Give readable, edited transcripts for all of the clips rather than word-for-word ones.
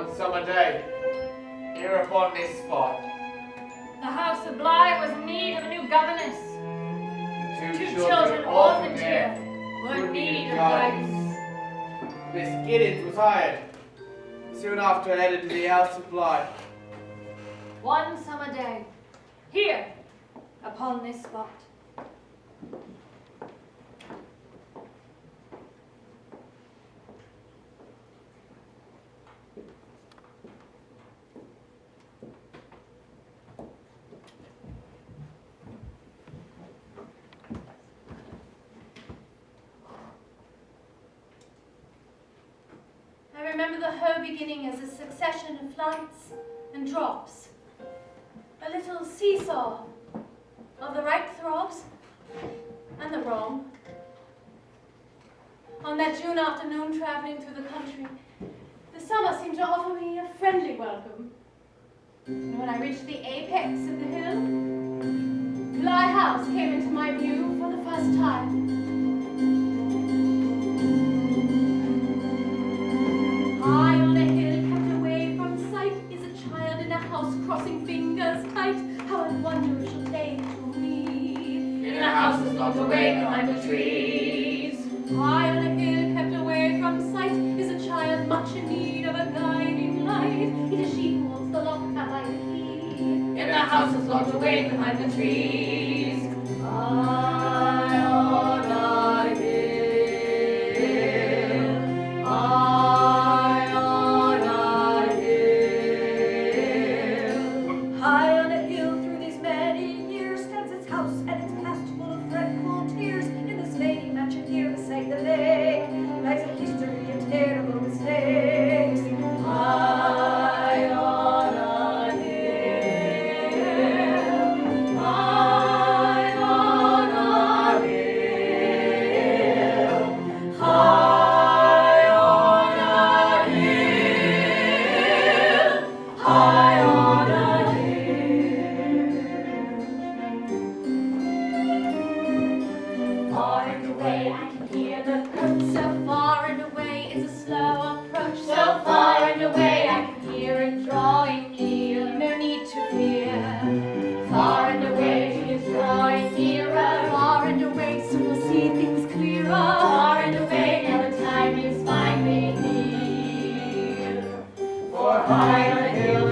one summer day, here upon this spot. The house of Bly was in need of a new governess. Two children orphaned here were in need of guidance. Miss Giddens was hired. Soon after headed to the house of Bly. One summer day, here upon this spot. I remember the whole beginning as a succession of flights and drops. A little seesaw of the right throbs and the wrong. On that June afternoon traveling through the country, the summer seemed to offer me a friendly welcome. And when I reached the apex of the hill, Bly House came into my view for the first time. High on a hill, kept away from sight, is a child in a house crossing fingers tight. How I wonder if she'll take to me. In a house that's locked away behind the trees. High on a hill, kept away from sight, is a child much in need of a guiding light. It is she who holds the lock, and I the key. In a house that's locked away behind the trees. High on a hill,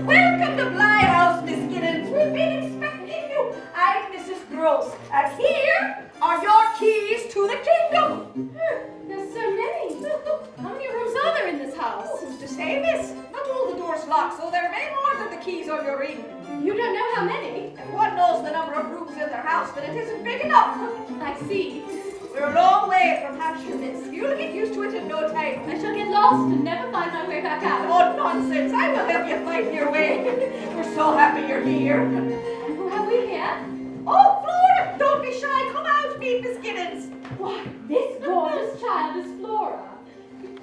Welcome to Bly House, Miss Giddens. We've been expecting you. I'm Mrs. Grose, and here are your keys to the kingdom. There's so many. How many rooms are there in this house? Who's to say, miss? Not all the doors locked, so there are many more than the keys on your ring. You don't know how many? If one knows the number of rooms in their house, then it isn't big enough. I see. We're a long way from Hampshire, miss. You'll get used to it in no time. I shall get lost and never find my way back out. Oh, nonsense. I will help you find your way. We're so happy you're here. And who have we here? Oh, Flora, don't be shy. Come out, meet Miss Giddens. Why, this gorgeous child is Flora.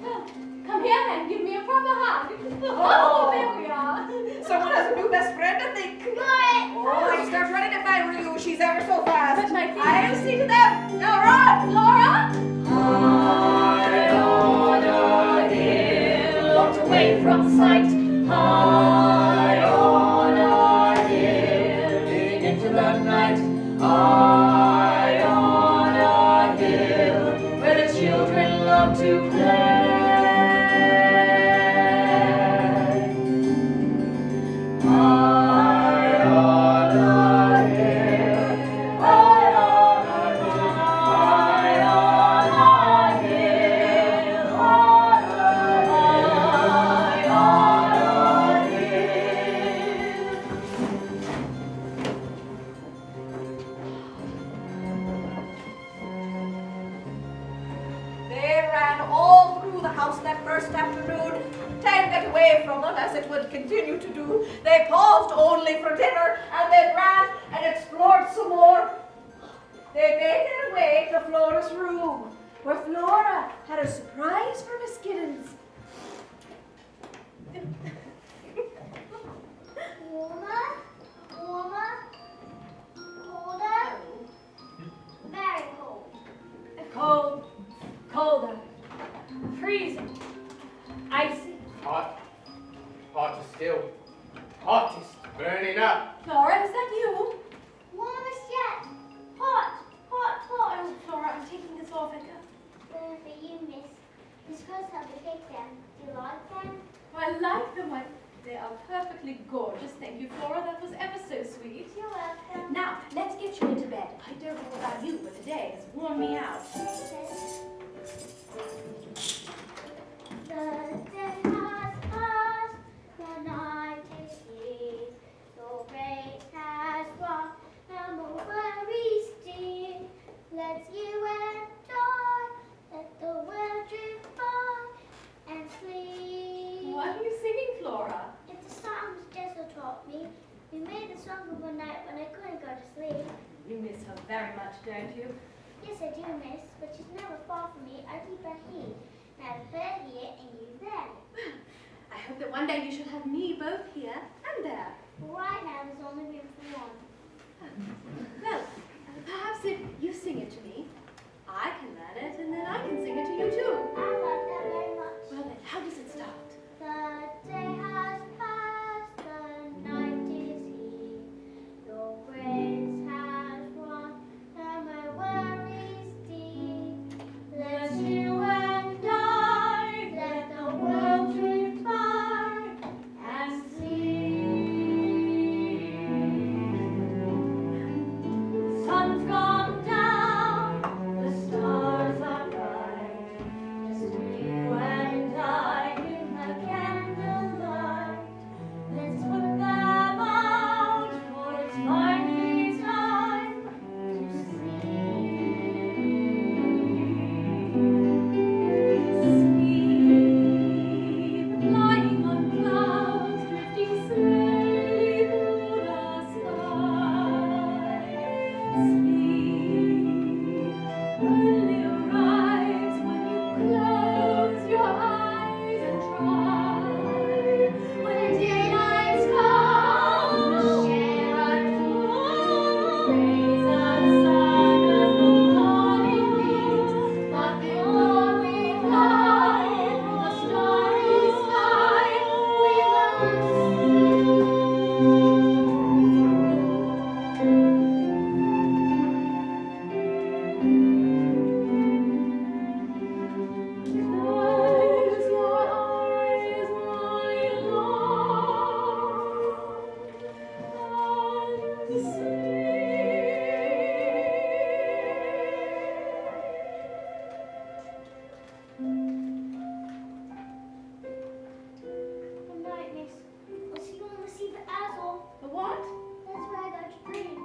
Well, come here then, give me a proper hug. Oh, there we are. Someone has a new best friend, I think. What? Oh, I start running if I were you. She's ever so fast. But my feet. I'll see to them. Now run, Flora? High on a hill, locked away from sight. High on a hill, leading into the night. High on a hill, where the children love to play. High on a hill, high on a hill, high on a hill, high on a hill. They ran all through the house that first afternoon. Time got away from them, as it would continue to do. They paused only for dinner, and then ran and explored some more. They made their way to Flora's room, where Flora had a surprise for Miss Giddens. Warmer, colder, very cold. Cold, colder, freezing, has worn me out. The day has passed, the night is here. Your grace has brought no more worries, dear. Let you enjoy, let the world drift by and sleep. What are you singing, Flora? It's a song Jessle taught me. We made the song one night when I couldn't go to sleep. You miss her very much, don't you? Yes, I do, miss, but she's never far from me. I keep her here. Now her here and you there. I hope that one day you shall have me both here and there. But right now there's only room for one. Well, perhaps if you sing it to me, I can learn it and then I can sing it to you too. I like that very much. Well then, how does it start? The day has passed, the night is here. Your grace has won, no more worries, dear. Let you and I, let the world drift by and sleep. Sun's gone down, the stars are bright. Just you and I in the candlelight. Let's put them out, for it's finally time to sleep. Sleep, lying on clouds, drifting slowly through the sky. Sleep, only arrives when you close your eyes and try. When daylight's come, share our joy. Raise our sun as the morning beams, but before we fly through the starry sky, we Close your eyes, my love, and Good night, miss. I'll see you when we see the Azle. The what? That's where I go to dream.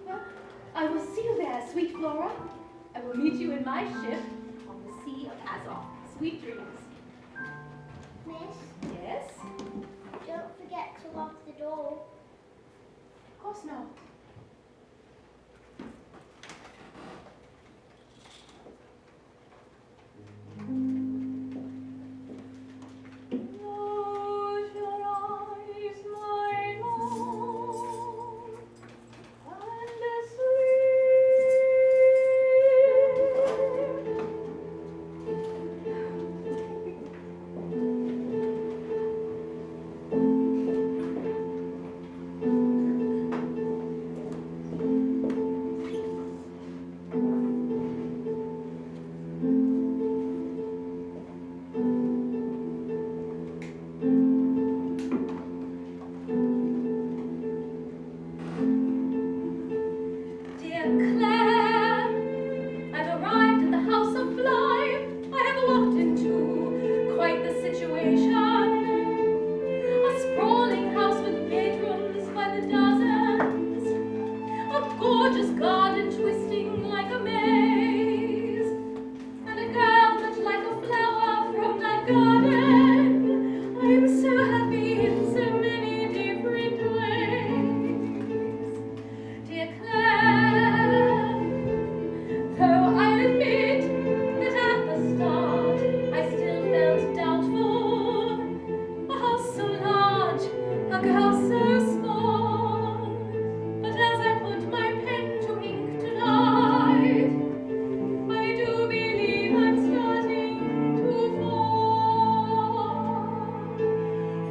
Well, I will see you there, sweet Flora. I will meet you in my ship on the Sea of Azov. Sweet dreams. Miss, Yes? don't forget to lock the door. Of course not. Close your eyes, my love, and Dear Claire, I've arrived at the House of Fly. I have walked into quite the situation. A sprawling house with bedrooms by the dozens. A gorgeous garden twisting like a maze. And a girl much like a flower from that garden. I'm so happy in so many different ways. Dear Claire, though I'll admit that at the start I still felt doubtful. A house so large, a girl so small. But as I put my pen to ink tonight, I do believe I'm starting to fall.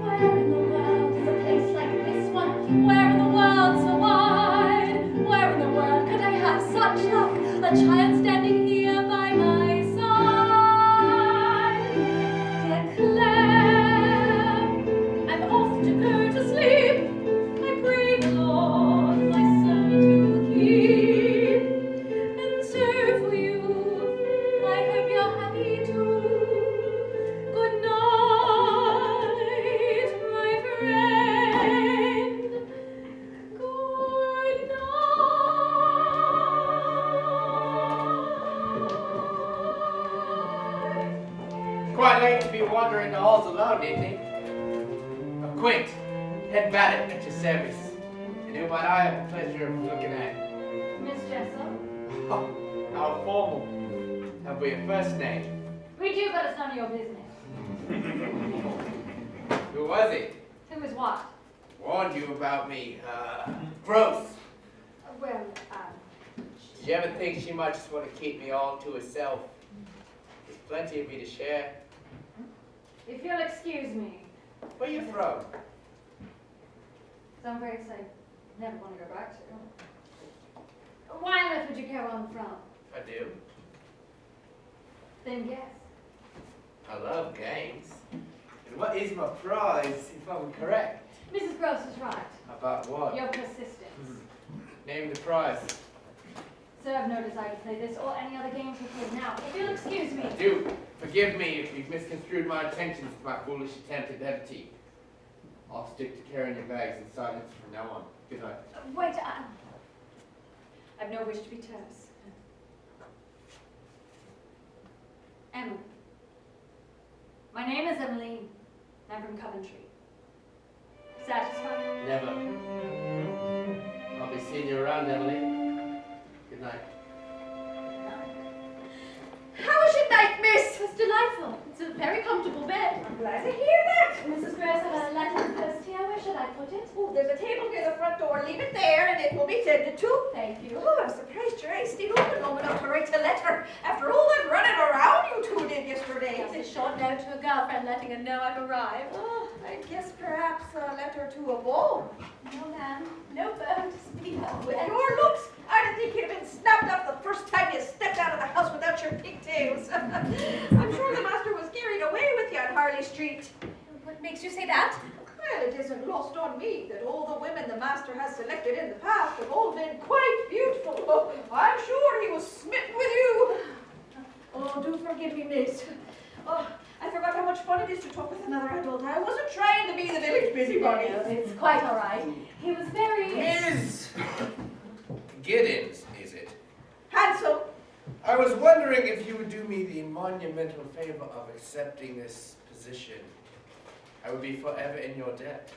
Where in the world is a place like this one? Where in the world so wide? Where in the world could I have such luck? A child standing here by my side. Dear Claire, I'm off to go to sleep. I pray the Lord my soul to keep. And so wandering the halls alone, evening. Quint, head valet at your service, and who might I have the pleasure of looking at? Miss Jessle? Oh, how formal. Have we a first name? We do, but it's none of your business. Who was it? Who is what? Warned you about me, Grose. Well, Did you ever think she might just want to keep me all to herself? There's plenty of me to share. if you'll excuse me, Where you from? some place I never want to go back to. Why on earth would you care where I'm from? I do. Then guess. I love games. And what is my prize, if I'm correct? Mrs. Grose is right. About what? Your persistence. Name the prize. Sir, I've no desire to play this or any other games with you now. If you'll excuse me. Do forgive me if you've misconstrued my intentions to my foolish attempt at levity. I'll stick to carrying your bags in silence from now on. Good night. Wait, I've no wish to be terse. Emily. My name is Emily. I'm from Coventry. Satisfied? Never. I'll be seeing you around, Emily. Good night. How was your night, miss? It's delightful. It's a very comfortable bed. I'm glad to hear that. Mrs. Grose had a letter first here. Where should I put it? Oh, there's a table near the front door. Leave it there and it will be tended to. Thank you. Oh, I'm surprised your eyes stayed open long enough to write a letter after all that running around you two did yesterday. It's a short note to a girlfriend letting her know I've arrived. Oh, I guess perhaps a letter to a beau. No, ma'am. No bird to speak of. With your looks, I'd think you'd have been snapped up the first time you stepped out of the house without your pigtails. I'm sure the master was carried away with you on Harley Street. What makes you say that? Well, it isn't lost on me that all the women the master has selected in the past have all been quite beautiful. Oh, I'm sure he was smitten with you. Oh, do forgive me, miss. Oh, I forgot how much fun it is to talk with another adult. I wasn't trying to be the village busybody. No, it's quite all right. He was very... Miss Giddens, is it? Handsome. I was wondering if you would do me the monumental favor of accepting this position. I would be forever in your debt.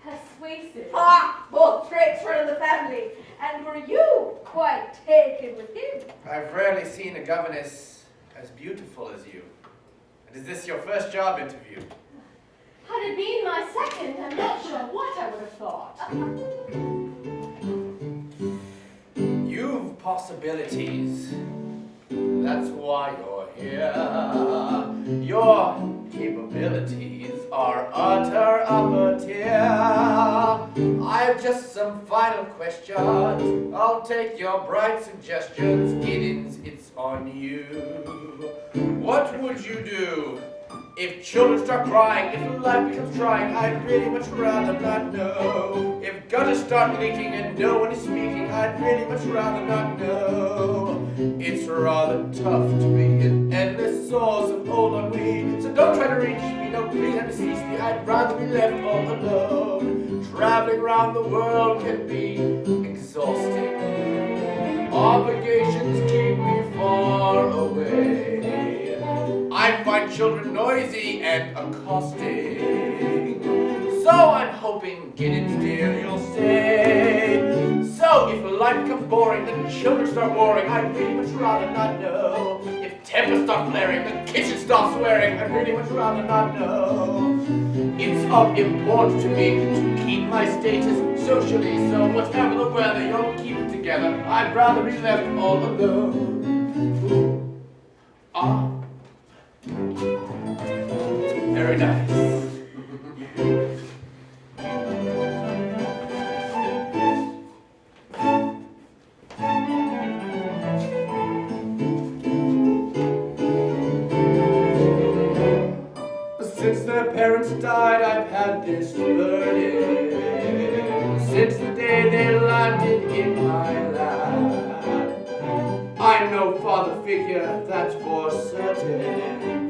persuasive. Ah, both traits were in the family. And were you quite taken with him? I've rarely seen a governess as beautiful as you. And is this your first job interview? Had it been my second, I'm not sure what I would have thought. You've possibilities. That's why you're here. Your capabilities are utter upper tier. I've just some final questions. I'll take your bright suggestions. Giddens, it's on you. What would you do if children start crying? If life becomes trying, I'd really much rather not know. If gutters start leaking and no one is speaking, I'd really much rather not know. It's rather tough to be an endless source of old ennui. So don't try to reach me, no please and beseech me. I'd rather be left all alone. Traveling around the world can be exhausting. Obligations keep me far away. I find children noisy and accosting. So I'm hoping, Giddens dear, you'll stay. So if life becomes boring, then children start warring, I'd really much rather not know. If tempers start flaring, the kitchen stops swearing, I'd really much rather not know. It's of importance to me to keep my status socially, so whatever the weather, you'll keep it together. I'd rather be left all alone. Ah. Very nice. Since their parents died, I've had this burden. Since the day they landed in my lap, I'm no father figure, that's for certain.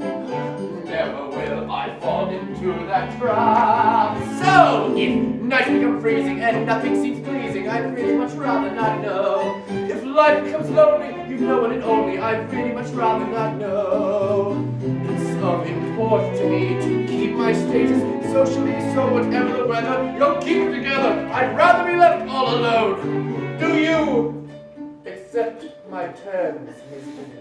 Never will I fall into that trap. So, if nights become freezing and nothing seems pleasing, I'd really much rather not know. If life becomes lonely, you've no one and only, I'd really much rather not know. It's of import to me to keep my status socially, so whatever the weather, you'll keep it together. I'd rather be left all alone. Do you accept my terms, Miss Giddens?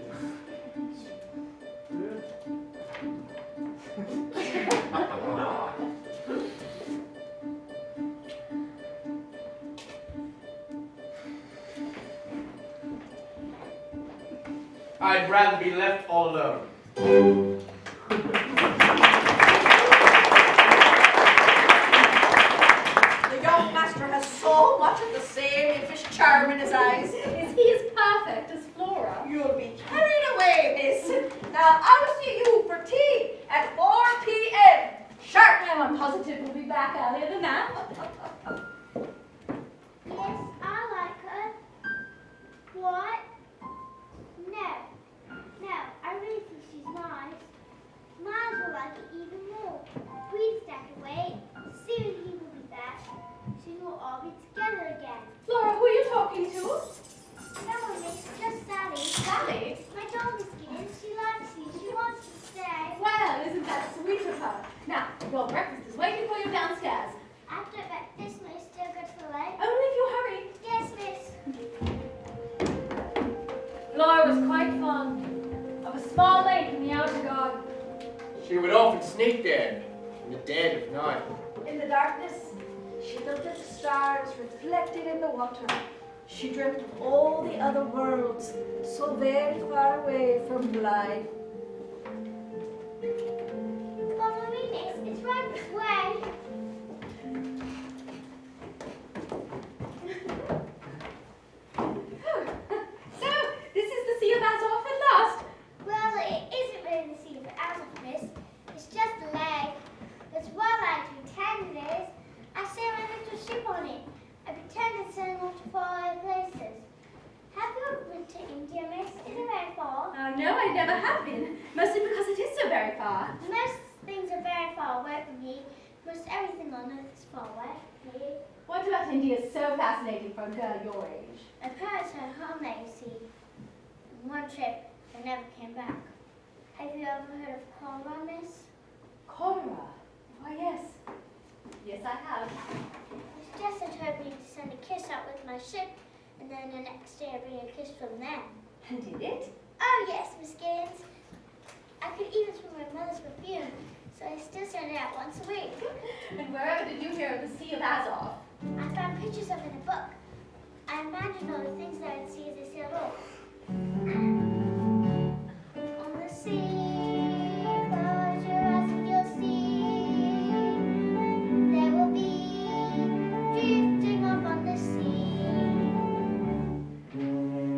I'd rather be left all alone. The young master has so much of the same impish charm in his eyes. Is he as perfect as Flora? You'll be carried away, miss. Now, I'll see you for tea at 4 p.m. Sharp. No, I'm positive we'll be back earlier than that. Yes, I like her. What? No, I really think she's nice. Miles will like it even more. Please don't wait. Soon he will be back. Soon we'll all be together again. Flora, who are you talking to? No one, miss, just Sally. Sally? My dog is Giddens. She likes you. She wants to stay. Well, isn't that sweet of her? Now, your breakfast is waiting for you downstairs. After breakfast, may I still go to the lake? Only if you hurry. Yes, miss. Flora was quite fond of a small lake in the outer garden. She would often sneak there in the dead of night. In the darkness, she looked at the stars reflected in the water. She dreamt of all the other worlds, so very far away from life. Follow me, miss. It's right this way. So, this is the Sea of Azov at last. Well, it isn't really the sea of Azov, miss. It's just a lake. That's what I pretend it is. I sail a little ship on it. I pretend it's sailing off to faraway places. Have you ever been to India, miss? Is it very far? No, I never have been. Mostly because it is so very far. Most things are very far away from me. Most everything on earth is far away from me. What about India is so fascinating for a girl your age? My parents had a home there, you see. On one trip, they never came back. Have you ever heard of Cauldron, miss? Cholera? Why, yes. Yes, I have. Miss Jessle told me to send a kiss out with my ship, and then the next day I'd bring a kiss from them. And did it? Oh yes, Miss Giddens. I could even smell my mother's perfume, so I still send it out once a week. And wherever did you hear of the Sea of Azov? I found pictures of it in a book. I imagined all the things that I'd see as I sailed off. On the sea, close your eyes and you'll see. There will be drifting off on the sea.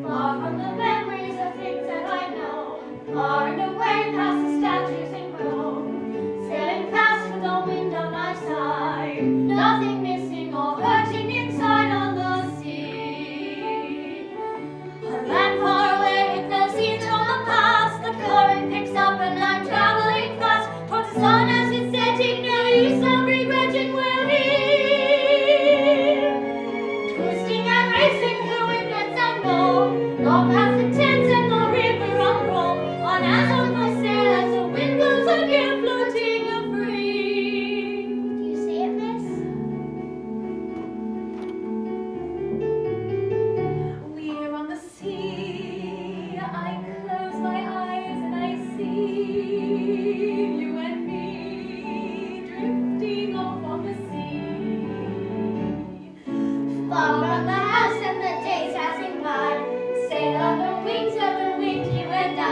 Far from the memories of things that I know, far and away past the statues in Rome, sailing past with the wind on my side, nothing missing or hurting inside on the sea. A land far away with no scenes from the past, the current picks up and I'm traveling fast towards the sun as it's setting, no use of regretting where we twisting and racing through winglets unknown, long past the tents and the river unrolled, on Azov I sail as the wind blows again, floating free. Do you see it, miss? We're on the sea. I close my eyes and I see you and me drifting off on the sea. Far from the house and the days passing by, sail on the wings of the wind, you and I,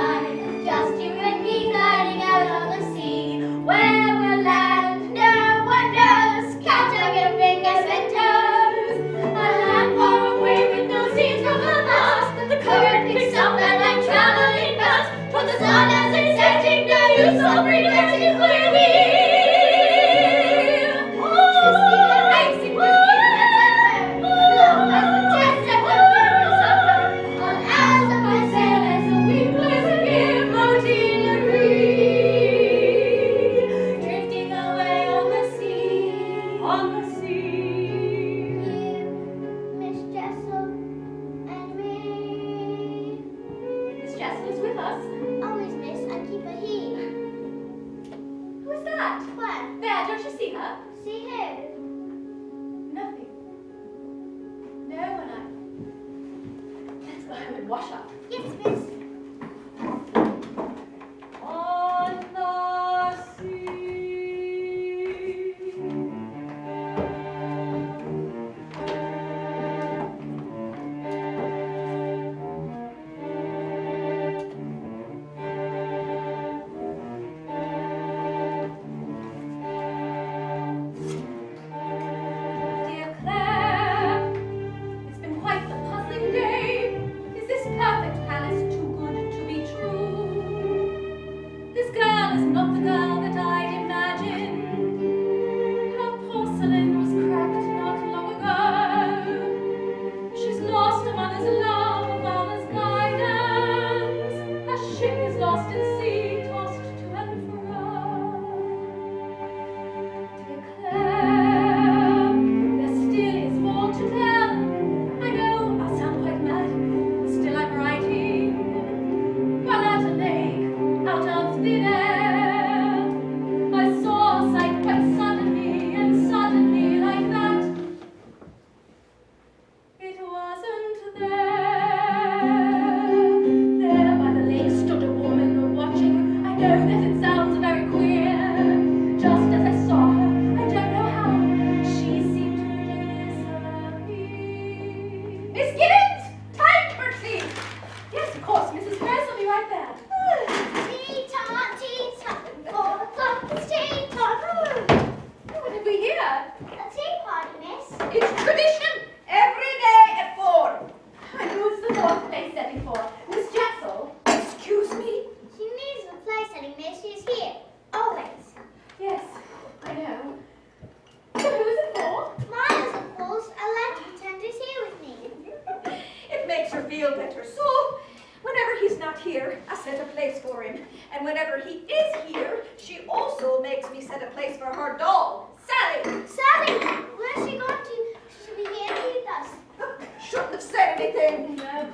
just you and me gliding out on the sea. Where we'll land, no one knows, counting your fingers and toes. A land far away with no scenes from the past, the current picks up and I'm traveling fast toward the sun as it's setting, no use of regretting where we twisting and racing through winglets unknown, long past the tents and the rivers unrolled, on Azov I sail as the wind blows again, floating free, drifting away on the sea, on the sea. You, Miss Jessle, and me. Miss Jessle is with us. Always, miss, I keep a he. go home and wash up. Yes, miss. On the sea. Dear Claire, it's been quite the puzzling day. Is this perfect palace too good to be true? This girl is not the girl that I'd imagined. Her porcelain was cracked not long ago. She's lost a mother's love, a father's guidance. Her ship is lost at sea, tossed to and fro. Dear Claire, there still is more to tell. I know I'll sound quite mad, still I'm writing. While at a lake, out of thin air, I saw a sight quite suddenly, and suddenly like that. It wasn't there by the lake stood a woman watching. I know that it sounds very queer. Just as I saw her, I don't know how, she seemed to disappear. Miss Giddens! Time for tea! Yes, of course, Mrs. Grose will be right there. Tea time, 4 o'clock, it's tea time. What have we here? A tea party, miss. It's tradition every day at 4. And who's the fourth place setting for? Miss Jessle? Excuse me? She needs a place setting, miss. She's here. Always. Yes, I know. So who's it for? Miles, of course. I like to pretend he's here with me. It makes her feel better. So, whenever he's not here, I set a place for him. And whenever he is here, she also makes me set a place for her doll, Sally. Sally, where's she going to? She should be here with us. Shouldn't have said anything. No,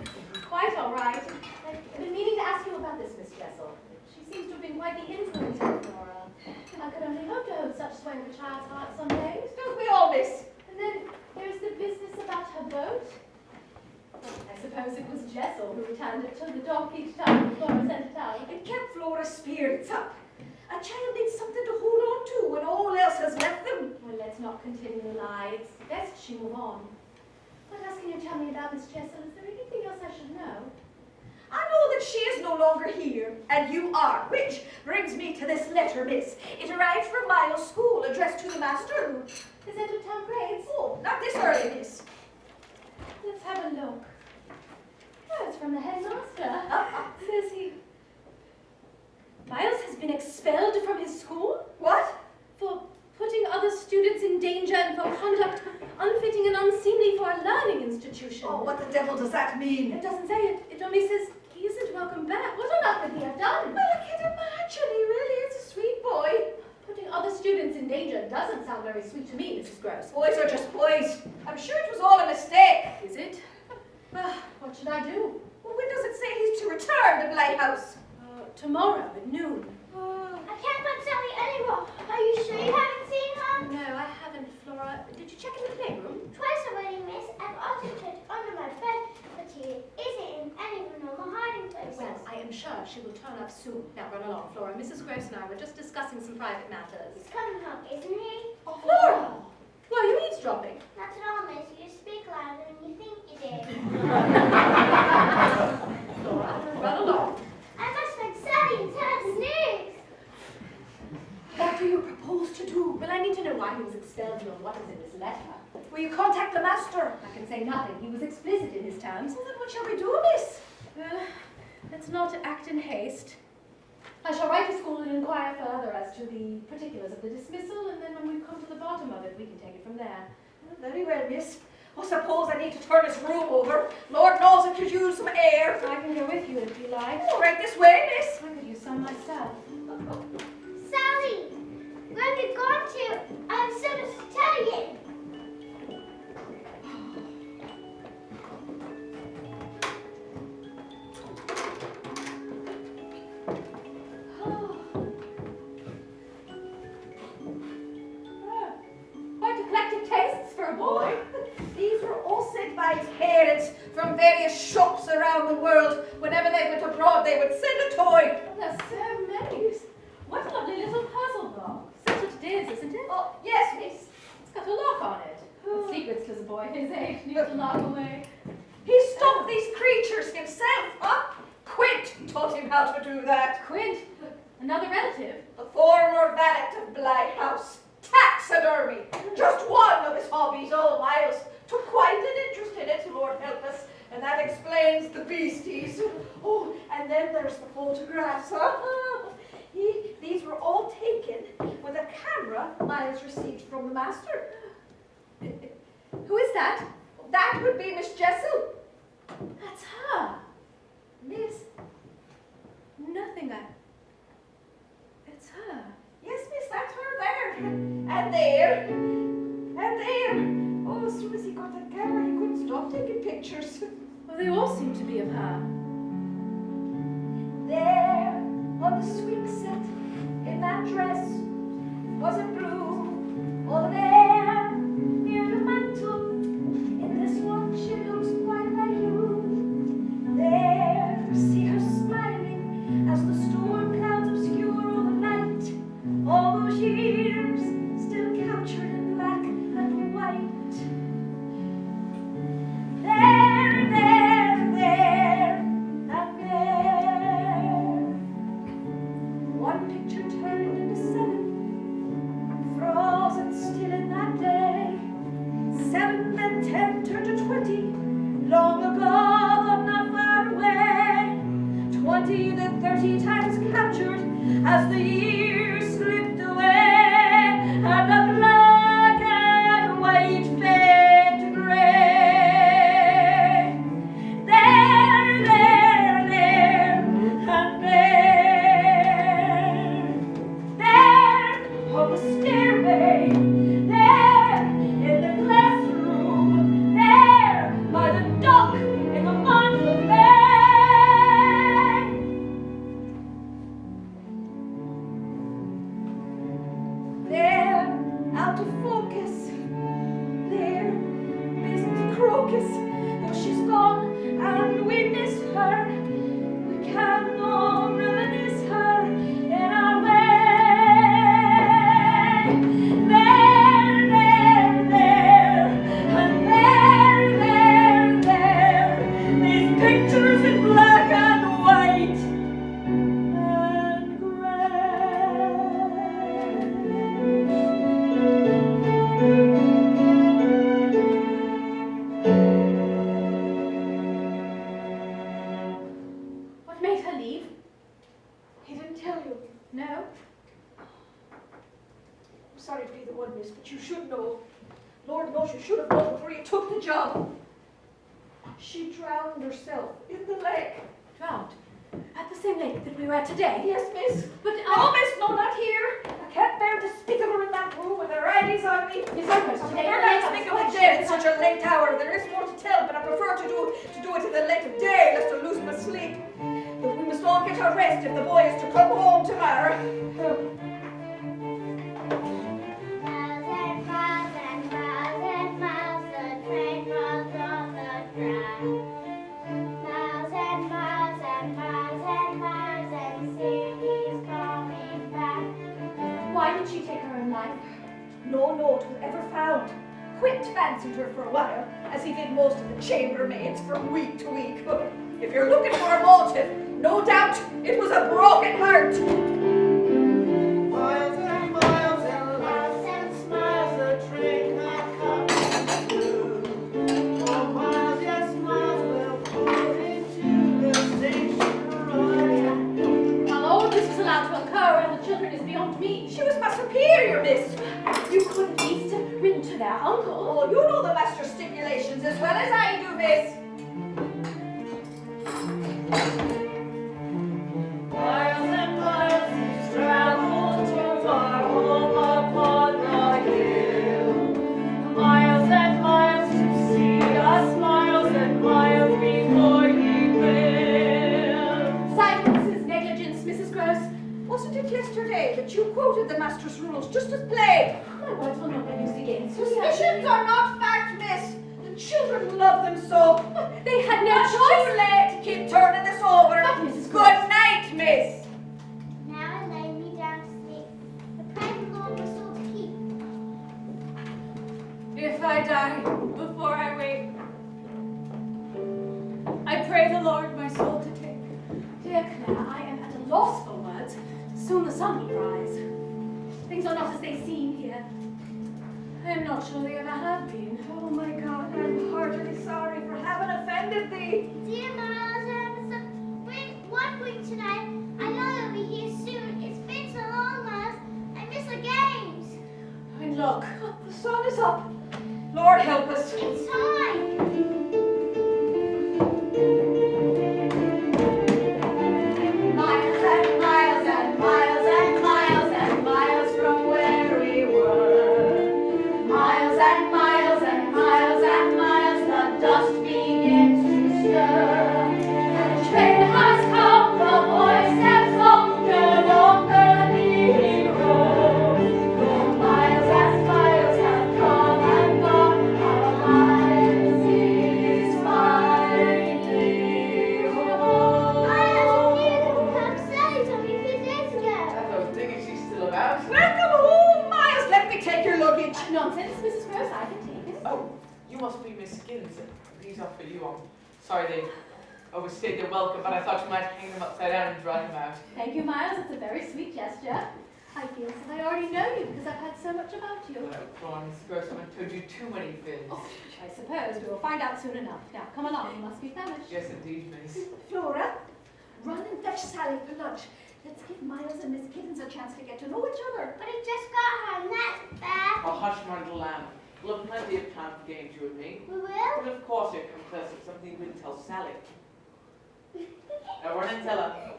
quite all right. I've been meaning to ask you about this, Miss Jessle. She seems to have been quite the influence on Flora. And I could only hope to hold such sway of a child's heart some days. Don't we all, miss? And then there's the business about her boat. I suppose it was Jessle who returned it to the dock each time Flora sent it out. It kept Flora's spirits up. A child needs something to hold on to when all else has left them. Well, let's not continue the lie. It's best she move on. What else can you tell me about Miss Jessle? Is there anything else I should know? I know that she is no longer here, and you are, which brings me to this letter, miss. It arrived from Miles' school, addressed to the master. Is it of town grades? Oh, not this early, miss. Let's have a look. Oh, it's from the headmaster. Says he... Miles has been expelled from his school What? for putting other students in danger and for conduct unfitting and unseemly for a learning institution. Oh, what the devil does that mean? It doesn't say it. It only says he isn't welcome back. What on earth could he have done? Well, I can't imagine. He really is a sweet boy. Putting other students in danger doesn't sound very sweet to me, Mrs. Grose. Boys are just boys. I'm sure it was all a mistake. Is it? What should I do? Well, when does it say he's to return to Bly House? Tomorrow at noon. I can't find Sally anywhere. Are you sure you haven't seen her? No, I haven't, Flora. Did you check in the playroom? Twice already, miss. I've also checked under my bed, but she isn't in any of the normal hiding places. Well, I am sure she will turn up soon. Now run along, Flora. Mrs. Grose and I were just discussing some private matters. He's coming home, isn't he? Oh, Flora! Why are you eavesdropping? Not at all, miss. You speak louder than you think you did. Flora, run along. I must find Sally and tell her the news. What do you propose to do? Well, I need to know why he was expelled and what is in this letter. Will you contact the master? I can say nothing. He was explicit in his terms. Well, then what shall we do, miss? Well, let's not act in haste. I shall write to school and inquire further as to the particulars of the dismissal, and then when we've come to the bottom of it, we can take it from there. Very well, miss. I suppose I need to turn this room over. Lord knows it could use some air. I can go with you if you like. Oh, right this way, miss. I could use some myself. Sally, where have you gone to? I have so much to tell you. Quite eclectic tastes for a boy. These were all sent by his parents from various shops posts around the world. Whenever they went abroad, they would send a toy. Oh, there's so many. What a lovely little puzzle box. That's what it is, isn't it? Oh, yes, miss. It's got a lock on it. A secret to the boy his age needs to lock away. He stopped these creatures himself, huh? Quint taught him how to do that. Quint, another relative. The former valet of Bly House. Taxidermy. Just one of his hobbies. Oh, Miles took quite an interest in it, Lord help us. And that explains the beasties. Oh, and then there's the photographs, huh? These were all taken with a camera Miles received from the master. Who is that? That would be Miss Jessle. That's her. Miss? Nothing. It's her. Yes, miss, that's her there. And there. And there. Oh, as soon as he got that camera, he couldn't stop taking pictures. Well, they all seem to be of her. There, on the swing set, in that dress, was a bloom. Over there, near the mantle, in this one she looks quite like you. There, see her smiling as the storm clouds obscure overnight. All those years still captured in black and white. There, and there. One picture turned into 7, frozen still in that day. 7 then 10 turned to 20, long ago, though not far away. 20 then 30 times captured as the years slipped away, and the black and white fade to grey. There, and there, on the stairway, there, in the classroom, there, by the dock, in the month of May. There, out of focus, there, Mrs. Crocus, though she's gone and we miss her, we can no reminisce her in our way. And there, these pictures in black and white and What made her leave? He didn't tell you. No. I'm sorry to be the one, miss, but you should know. Lord knows you should have known before you took the job. She drowned herself in the lake. Drowned. At the same lake that we were at today. Yes, miss. But No, miss, no, not here. I can't bear to speak of her in that room with her eyes on me. Miss Oakhurst, I today prefer not to speak of the dead at such a late hour. There is more to tell, but I prefer to do it in the light of day, lest I lose my sleep. But we must all get our rest if the boy is to come home tomorrow. Miles and miles, the train runs on the track. Miles and miles and miles and miles, and soon he's coming back. Why did she take her own life? No note was ever found. Quint fancied her for a while, as he did most of the chambermaids from week to week. But if you're looking for a motive, no doubt it was a broken heart. Miles and miles and Miles and miles, the train had come through. Oh, miles, yes, miles, will pull into the station road. How all this was allowed to occur around the children is beyond me. She was my superior, miss. You could at least have written to their uncle. Oh, you know the master's stipulations as well as I do, miss. Miles and miles he's traveled to our home upon the hill. Miles and miles to see us, miles and miles before he will. Silence is negligence, Mrs. Grose. Wasn't it yesterday that you quoted the master's rules just as plain? My words will not be used against you. Suspicions are not fact, miss. The children love them so. They had no Much choice. too late. keep turning this over. But, Mrs. Good Grose. night, miss. Now I lay me down to sleep. I pray the Lord my soul to keep. If I die before I wake, I pray the Lord my soul to take. Dear Claire, I am at a loss for words. Soon the sun will rise. Things are not as they seem here. I am not sure they ever have been. Oh my God, I'm heartily sorry for having offended thee. Dear Miles, bring one week tonight. I know you'll be here soon. It's been so long, Miles. I miss the games. And look, The sun is up. Lord help us. It's time. Miles and miles and miles and miles and miles from where we were. Miles and miles and miles and miles, the dust begins to stir. The train has come, the boy steps longer, longer the road. The miles and miles have come and gone, our lives is finally home. Miles, you didn't come Sally told me a few days ago. I was thinking she's still about. Welcome home, Miles. Let me take your luggage. nonsense, Mrs. Grose, I can take it. Oh, you must be Miss Giddens. These are for you. I'm sorry they overstayed their welcome, but I thought you might hang them upside down and dry them out. Thank you, Miles. It's a very sweet gesture. I feel as if I already know you because I've heard so much about you. Well, Flora, Miss Grose, I haven't told you too many things. Oh, I suppose we will find out soon enough. Now, come along. You must be famished. Yes, indeed, Miss. Flora, run and fetch Sally for lunch. Let's give Miles and Miss Giddens a chance to get to know each other. But I just got her and that's bad. Oh, hush, my little lamb. We'll have plenty of time for games, you and me. We will? But of course, here comes us with something you didn't tell Sally. Now run and tell her.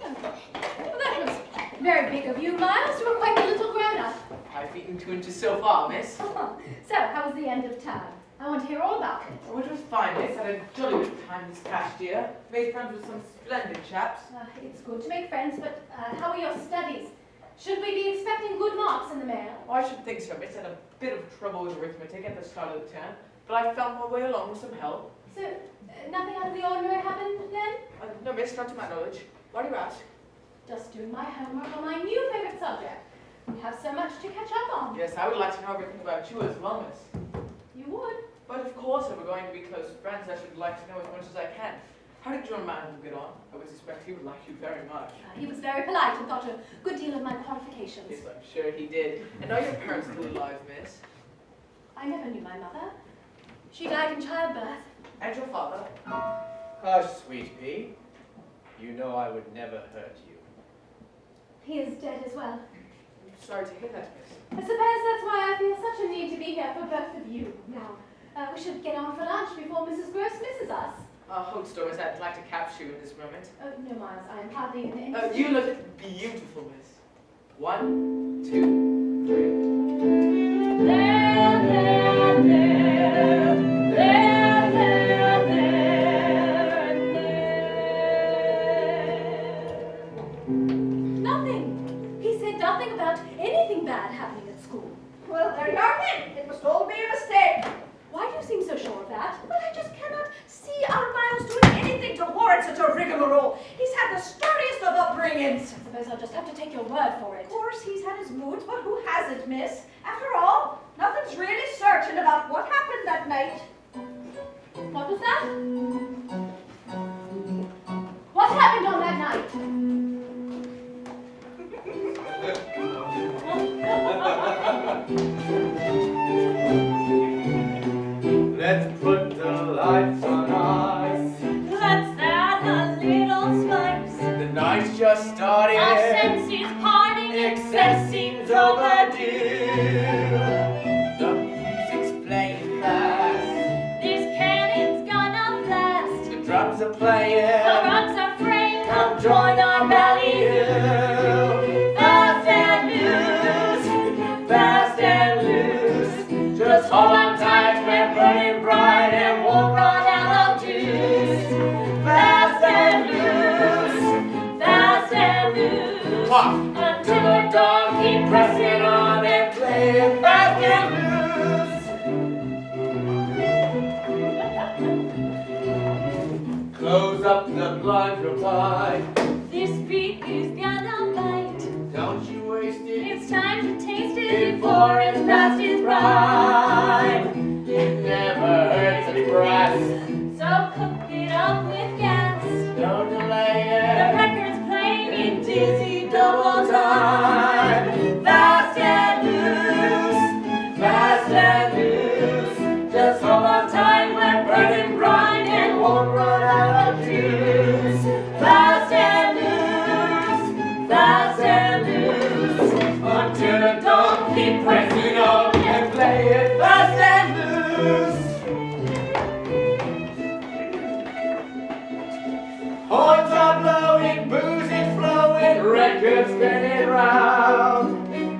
Well, that was very big of you, Miles. You were quite a little grown-up. I've beaten 2 inches so far, miss. So, how was the end of term? I want to hear all about it. Oh, it was fine, miss. Had a jolly good time this past year. Made friends with some splendid chaps. It's good to make friends, but how are your studies? Should we be expecting good marks in the mail? Oh, I should think so, miss. Had a bit of trouble with arithmetic at the start of the term, but I found my way along with some help. So, nothing out of the ordinary happened then? No, miss, not to my knowledge. Why do you ask? Just doing my homework on my new favorite subject. We have so much to catch up on. Yes, I would like to know everything about you as well, miss. You would. But of course, if we're going to be close friends, I should like to know as much as I can. How did your man get on? I would suspect he would like you very much. He was very polite and thought a good deal of my qualifications. Yes, I'm sure he did. And are your parents still alive, miss? I never knew my mother. She died in childbirth. And your father? Hush, sweet pea. You know I would never hurt you. He is dead as well. I'm sorry to hear that, miss. I suppose that's why I feel such a need to be here for both of you. Now, we should get on for lunch before Mrs. Grose misses us. Hold still, miss. I'd like to capture you in this moment. Oh, no, Miles, I am hardly in any... You look beautiful, miss. 1, 2, 3. There, there, there, there, there, there, and there. Nothing. He said nothing about anything bad happening at school. Well, there you are then. It must all be a mistake. Why do you seem so sure of that? But I just cannot see our Miles doing anything to warrant such a rigmarole. He's had the sturdiest of upbringings. I suppose I'll just have to take your word for it. Of course, he's had his moods, but who hasn't, miss? After all, nothing's really certain about what happened that night. What was that? What happened on that night? Let's put the lights on us. Let's add a little spice. The night's just started. Our senses parting, Excess seems overdue. The music's playing fast. this cannon's gonna blast. The drums are The playing. rocks are fraying, Come join our ballyhoo. Fast and loose, fast and loose. Just hold on tight, we're burning bright and won't run out of juice. Fast and loose, fast and loose. Pop. Until the dawn, keep pressing on and playing fast and loose. Close close up the blinds tight. This beat is gonna bite. Don't you waste it. It's time to taste it Before it's past its prime. It never hurts any brass. So cook it up with gas. Don't delay The it. record's playing in Dizzy double time. Fast and loose. Fast and loose. Just hold on tight when burning bright and won't run out of juice. Fast and loose. Fast and loose. Until the dawn, keep pressing on and play it fast and loose. Horns are blowing, booze is flowing, records spinning round.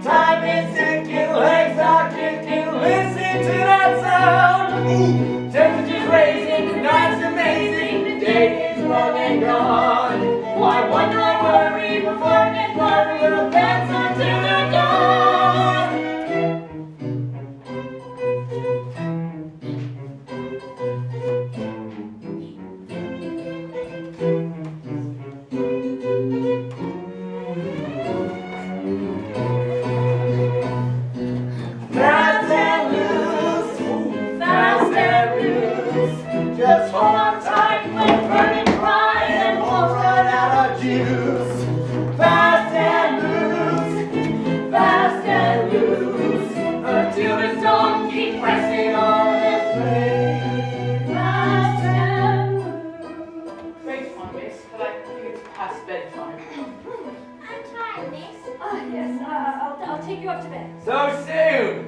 Time is ticking, legs are kicking, listen to that sound. Temperature's raising, the night's amazing, the day is long and gone. Why wonder I worry before I get blurry, we'll dance until they're gone. Fast and loose, fast and loose. Just hold on tight when burning bright and won't run out of juice. Fast and loose, until the dawn. Keep pressing on and play. Fast and loose. Great one, miss, but I think it's past bedtime. I'm tired, miss. Yes, I'll take you up to bed. So soon!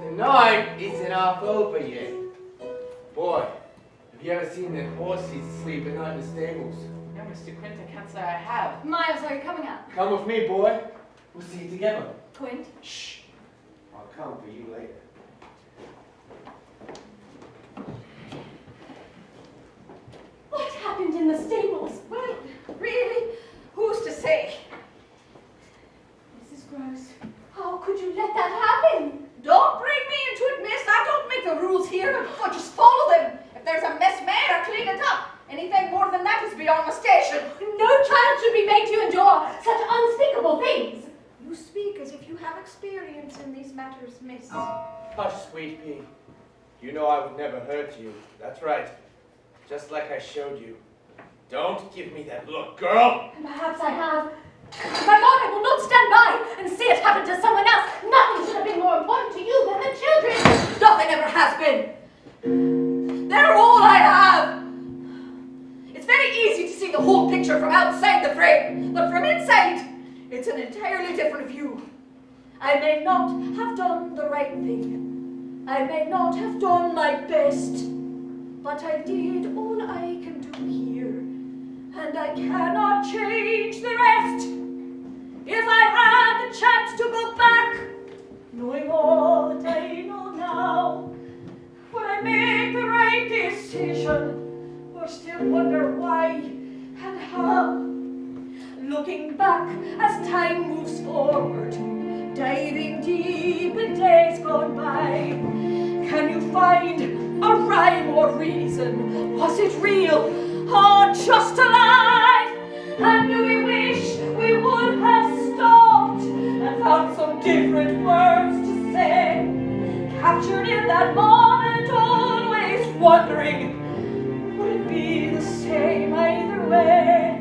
The night isn't half over yet. Boy, have you ever seen the horses sleep at night in the stables? No, Mr. Quint, I can't say I have. Miles, are you coming up? Come with me, boy. We'll see you together. Quint? Shh. I'll come for you later. What happened in the stables? Well, really, who's to say? Mrs. Grose, how could you let that happen? Don't bring me into it, miss. I don't make the rules here. I just follow them. If there's a mess made, I clean it up. Anything more than that is beyond my station. No child should be made to endure such unspeakable things. You speak as if you have experience in these matters, miss. Hush, sweet pea. You know I would never hurt you. That's right. Just like I showed you. Don't give me that look, girl! And perhaps I have. My God, I will not stand by and see it happen to someone else. Nothing should have been more important to you than the children. Nothing ever has been. They're all I have. It's very easy to see the whole picture from outside the frame, but from inside, it's an entirely different view. I may not have done the right thing. I may not have done my best, but I did all I can do here, and I cannot change the rest. If I had the chance to go back, knowing all that I know now, would I make the right decision, or still wonder why and how? Looking back as time moves forward, diving deep in days gone by, can you find a rhyme or reason? Was it real or just a lie? And do we wish we would have stopped and found some different words to say? Captured in that moment, always wondering, would it be the same either way?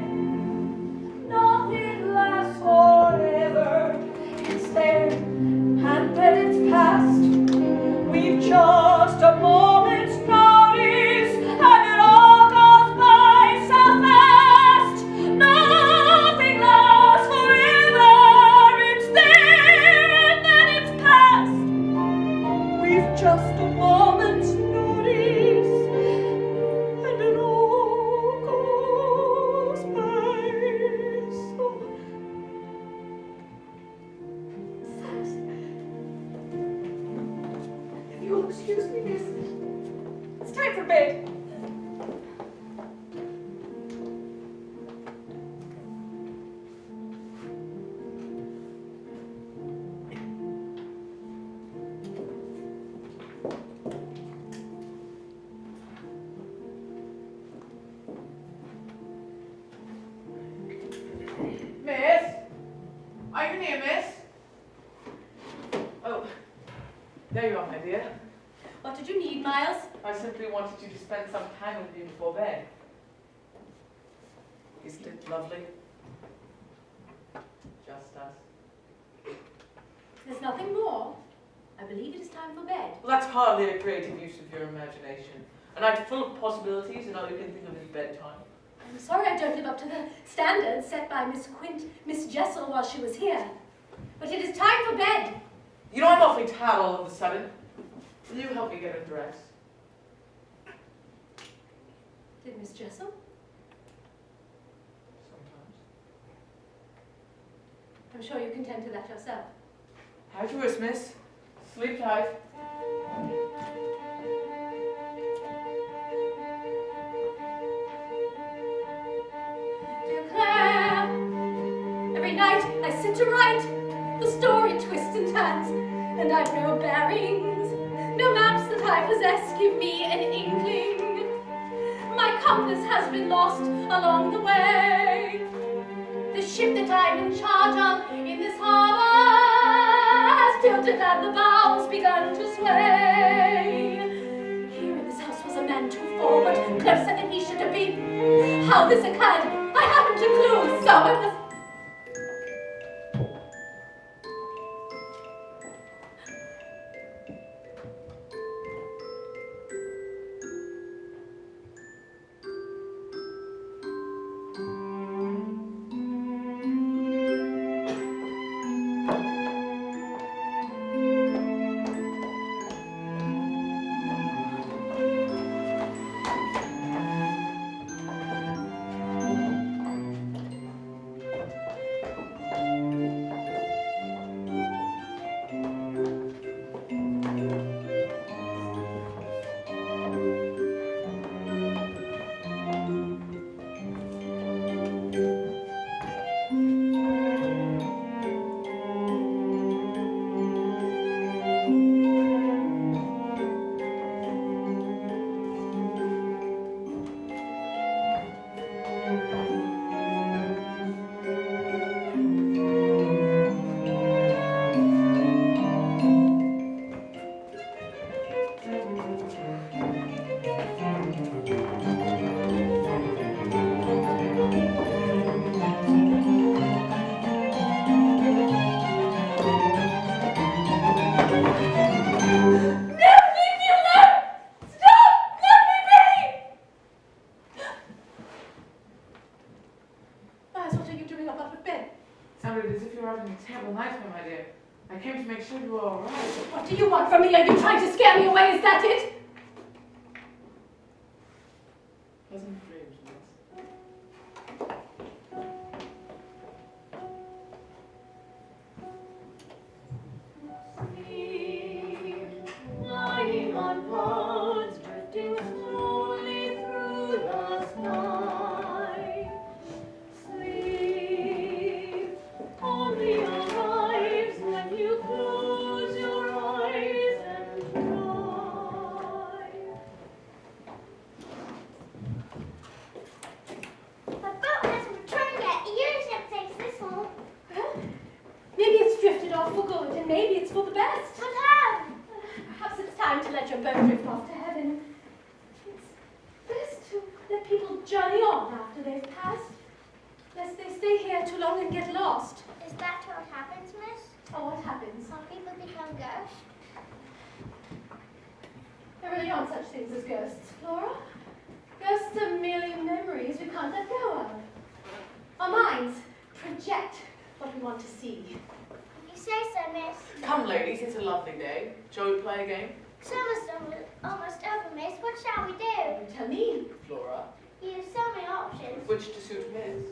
Nothing lasts forever. It's there, and then it's past. We've just a moment's notice, and it all goes by so fast. Nothing lasts forever. It's there, and then it's past. We've just a moment's notice, Come here, miss. Oh, there you are, my dear. What did you need, Miles? I simply wanted you to spend some time with me before bed. Isn't it lovely? Just us. There's nothing more. I believe it is time for bed. Well, that's hardly a creative use of your imagination. A night full of possibilities, and all you can think of is bedtime. I'm sorry I don't live up to the standards set by Miss Quint, Miss Jessle while she was here. But it is time for bed. You know I'm awfully tired all of a sudden. Will you help me get undressed? Did Miss Jessle? Sometimes. I'm sure you can tend to that yourself. How's your wrist, miss? Sleep tight. Declare. Every night I sit to write. The story twists and turns, and I've no bearings. No maps that I possess give me an inkling. My compass has been lost along the way. The ship that I'm in charge of in this harbor has tilted and the bows begun to sway. Here in this house was a man too forward, closer than he should have been. How this occurred, I haven't a clue, so I must... I came to make sure you were all right. What do you want from me? Are you trying to scare me away? Is that it? Pleasant dreams, miss. Sleep, lying on clouds, drifting slowly through the sky. Sleep only arrives when you close your eyes and cry. The boat hasn't returned yet. A year ship takes this long. Well, maybe it's drifted off for good, and maybe it's for the best. But how? Perhaps it's time to let your boat drift off to heaven. It's best to let people journey on after they've passed, lest they stay here too long and get lost. Is that what happens, miss? Oh, what happens? Some people become ghosts. There really aren't such things as ghosts, Flora. Ghosts are merely memories we can't let go of. Our minds project what we want to see. You say so, miss. Come, ladies, it's a lovely day. Shall we play a game? Summer's almost over, miss. What shall we do? You tell me. Flora, You have so many options. which to suit miss?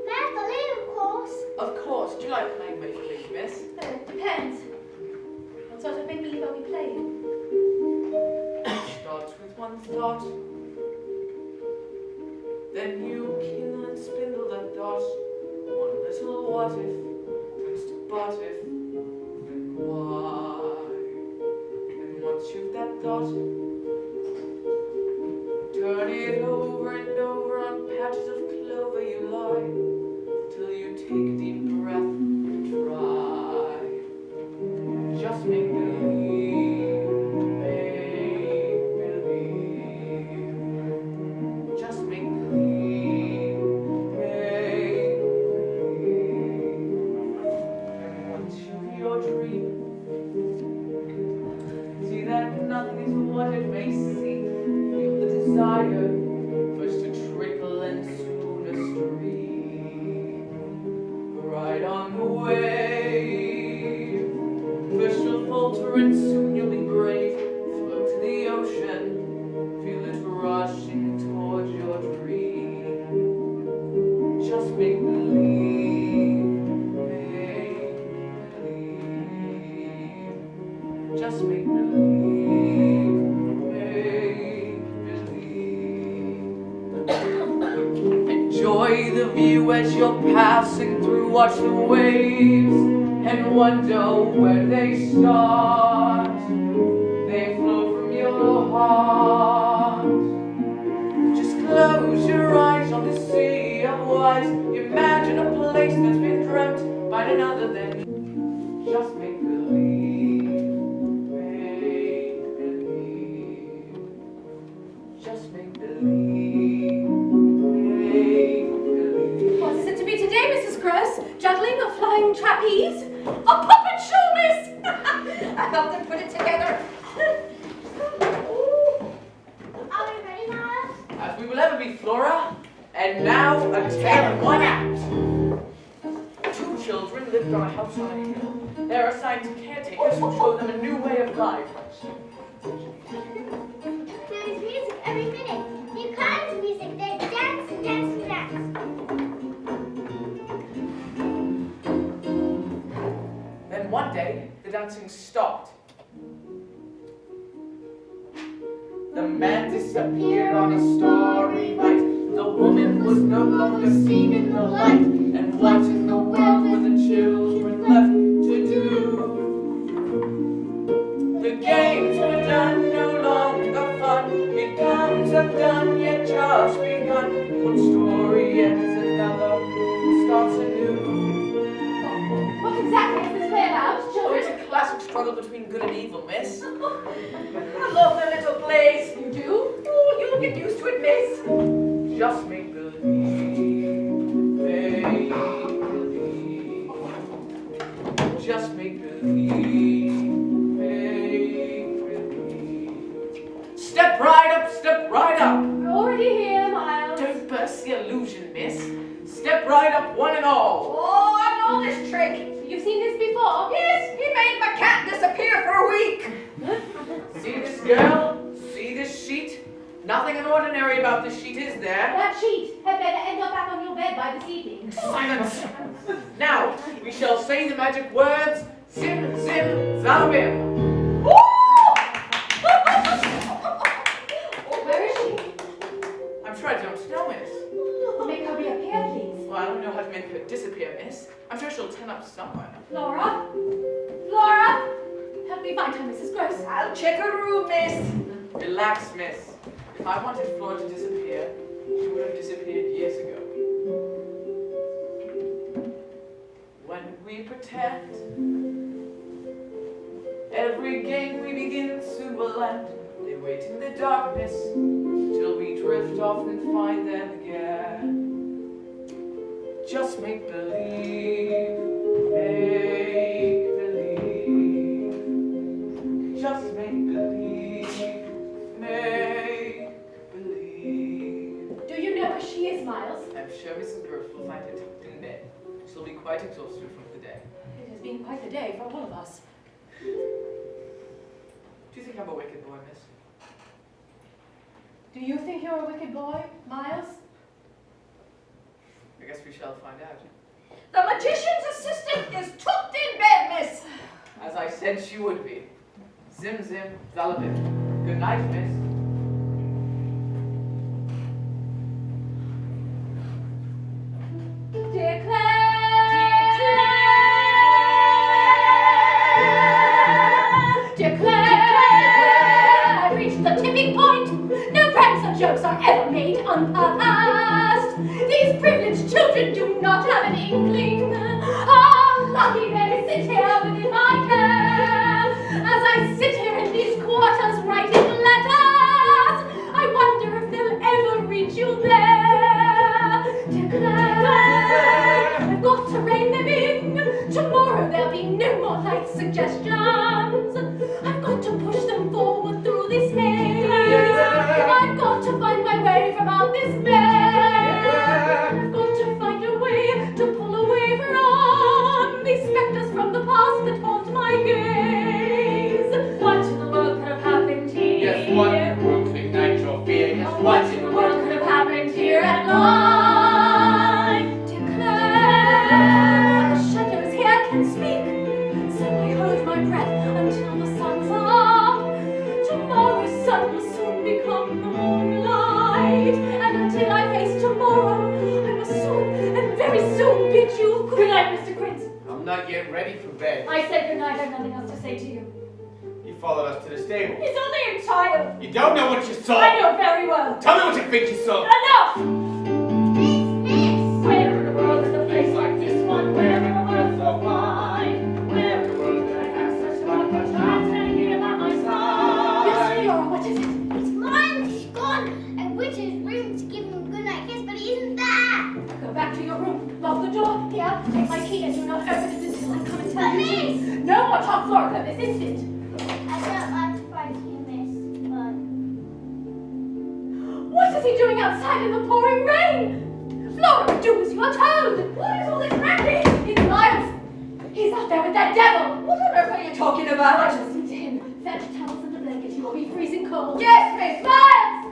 Make-believe, of course. Of course. Do you like playing make-believe, miss? Depends. What sort of make-believe are we playing? Starts with one thought. Then you kindle and spindle that dot. One little what if turns to but if. Then why? And once you've that thought, turn it over and over on patches of clover you lie. desire, first a trickle and soon a stream. Right on the wave, first you'll falter and soon you'll be brave. Float to the ocean, feel it rushing towards your dream. Just make believe, just make believe, enjoy the view as you're passing through. Watch the waves and wonder where they start. They flow from your heart. Just close your eyes on the sea of white. Imagine a place that's been dreamt by none other than you. Just make believe, just make believe, What is it to be today, Mrs. Grose? Juggling or flying trapeze? A puppet show, miss! I helped them put it together. Are we ready, Miles? as we will ever be, Flora. And now a tale of one act. 2 children lived on a house on a hill. They are assigned to caretakers who show them a new way of life. There is music every minute. New kinds of music. They dance and dance and dance. Then one day, the dancing stopped. The man disappeared on a starry night. The woman was no longer seen in the light. And what in the world were the children left to do? The games were done, no longer fun. It comes undone, yet just begun. One story ends, another starts anew. What exactly is this play about, Oh, children? it's a classic struggle between good and evil, miss. I love the little plays. You do? Oh, you'll get used to it, miss. Just make believe, make believe. Just make believe, make believe. Step right up, step right up. We're already here, Miles. Don't burst the illusion, miss. Step right up, one and all. Oh, I know this trick. You've seen this before? Yes, he made my cat disappear for a week. See this girl? See this sheet? Nothing unordinary about this sheet, is there? That sheet had better end up back on your bed by this evening. Silence! Now, we shall say the magic words, Zim, Zim, Zalabim. Where is she? I'm sure I don't know, miss. Make her reappear, please. Well, I don't know how to make her disappear, miss. I'm sure she'll turn up somewhere. Flora? Flora? Help me find her, Mrs. Grose. I'll check her room, miss. Relax, miss. If I wanted Flora to disappear, she would have disappeared years ago. When we pretend, every game we begin soon will end. They wait in the darkness till we drift off and find them again. Just make believe, make believe. Just make believe, make believe. Do you know where she is, Miles? I'm sure Mrs. Grose will find her tucked in bed. She'll be quite exhausted from the day. It has been quite a day for all of us. Do you think I'm a wicked boy, miss? Do you think you're a wicked boy, Miles? I guess we shall find out. The magician's assistant is tucked in bed, miss. As I said she would be. Zim zim, zalabim. Good night, miss. Dear Claire! Dear Claire! I've reached the tipping point. No pranks or jokes are ever made unpurposed. These privileged children do not have an inkling. How lucky they sit here within my care. As I sit here in these quarters writing letters, I wonder if they'll ever reach you there. Dear Claire, I've got to rein them in. Tomorrow there'll be no more light suggestions. I've got to push them forward through this maze. I've got to of this bed. I've got to find a way to pull away from these spectres from the past that haunt my gaze. What in the world could have happened here? Yes, what in the world could ignite your fear? Yes, What in the world could have happened here at I declare the shadows here can speak. So I hold my breath until the sun's up. Tomorrow's sun will soon become the moonlight. And until I face tomorrow, I must soon and very soon bid you Good night, Mr. Quint. I'm not yet ready for bed. I said good night. I've nothing else to say to you. You followed us to the stable. He's only a child. You don't know what you saw. I know very well. Tell me what you think you saw. Enough! Miss. Where in the world is a place like this one? Where in the world so fine? Where in the world could I have such a wonderful child hanging by my side? Yes, Flora, what is it? It's mine. He's gone. I went to his room to give him a good night kiss, but he isn't there. Go back to your room, lock the door, here, take my key, and do not open it until I come and tell But you. miss. No more talk, Flora, this instant. I don't like to fight you, miss, but What is he doing outside in the pouring rain? Flora, do as you are told. What is all this racket? It's Miles. He's out there with that devil. What on earth are you talking about? I shall see to him. Fetch towels and a blanket. He will be freezing cold. Yes, miss. Miles!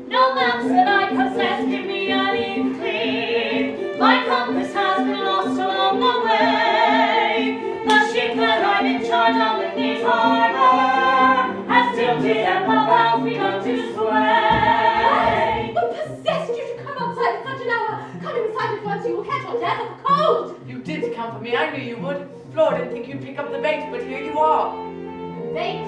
No maps that I possess give me an inkling. My compass has been lost along the way. The ship that I'm in charge of in this harbor has tilted and the bows begun to sway. What possessed you to come outside at such an hour? Come inside at once. You will catch your death of cold. You did come for me. I knew you would. Flora didn't think you'd pick up the bait, but here you are. Wait.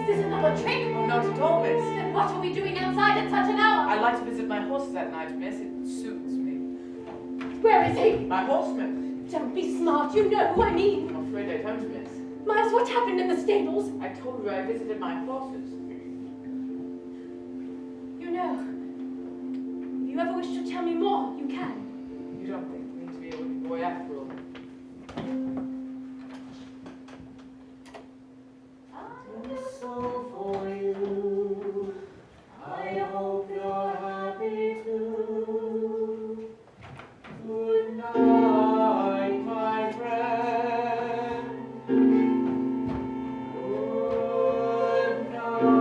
Is this another trick? Oh, not at all, miss. Then what are we doing outside at such an hour? I like to visit my horses at night, miss. It suits me. Where is he? My horseman. Don't be smart. You know who I mean. I'm afraid I don't, miss. Miles, what happened in the stables? I told you I visited my horses. You know, if you ever wish to tell me more, you can. You don't think me to be a wicked boy after all. So for you, I hope you're happy too. Good night, my friend. Good night.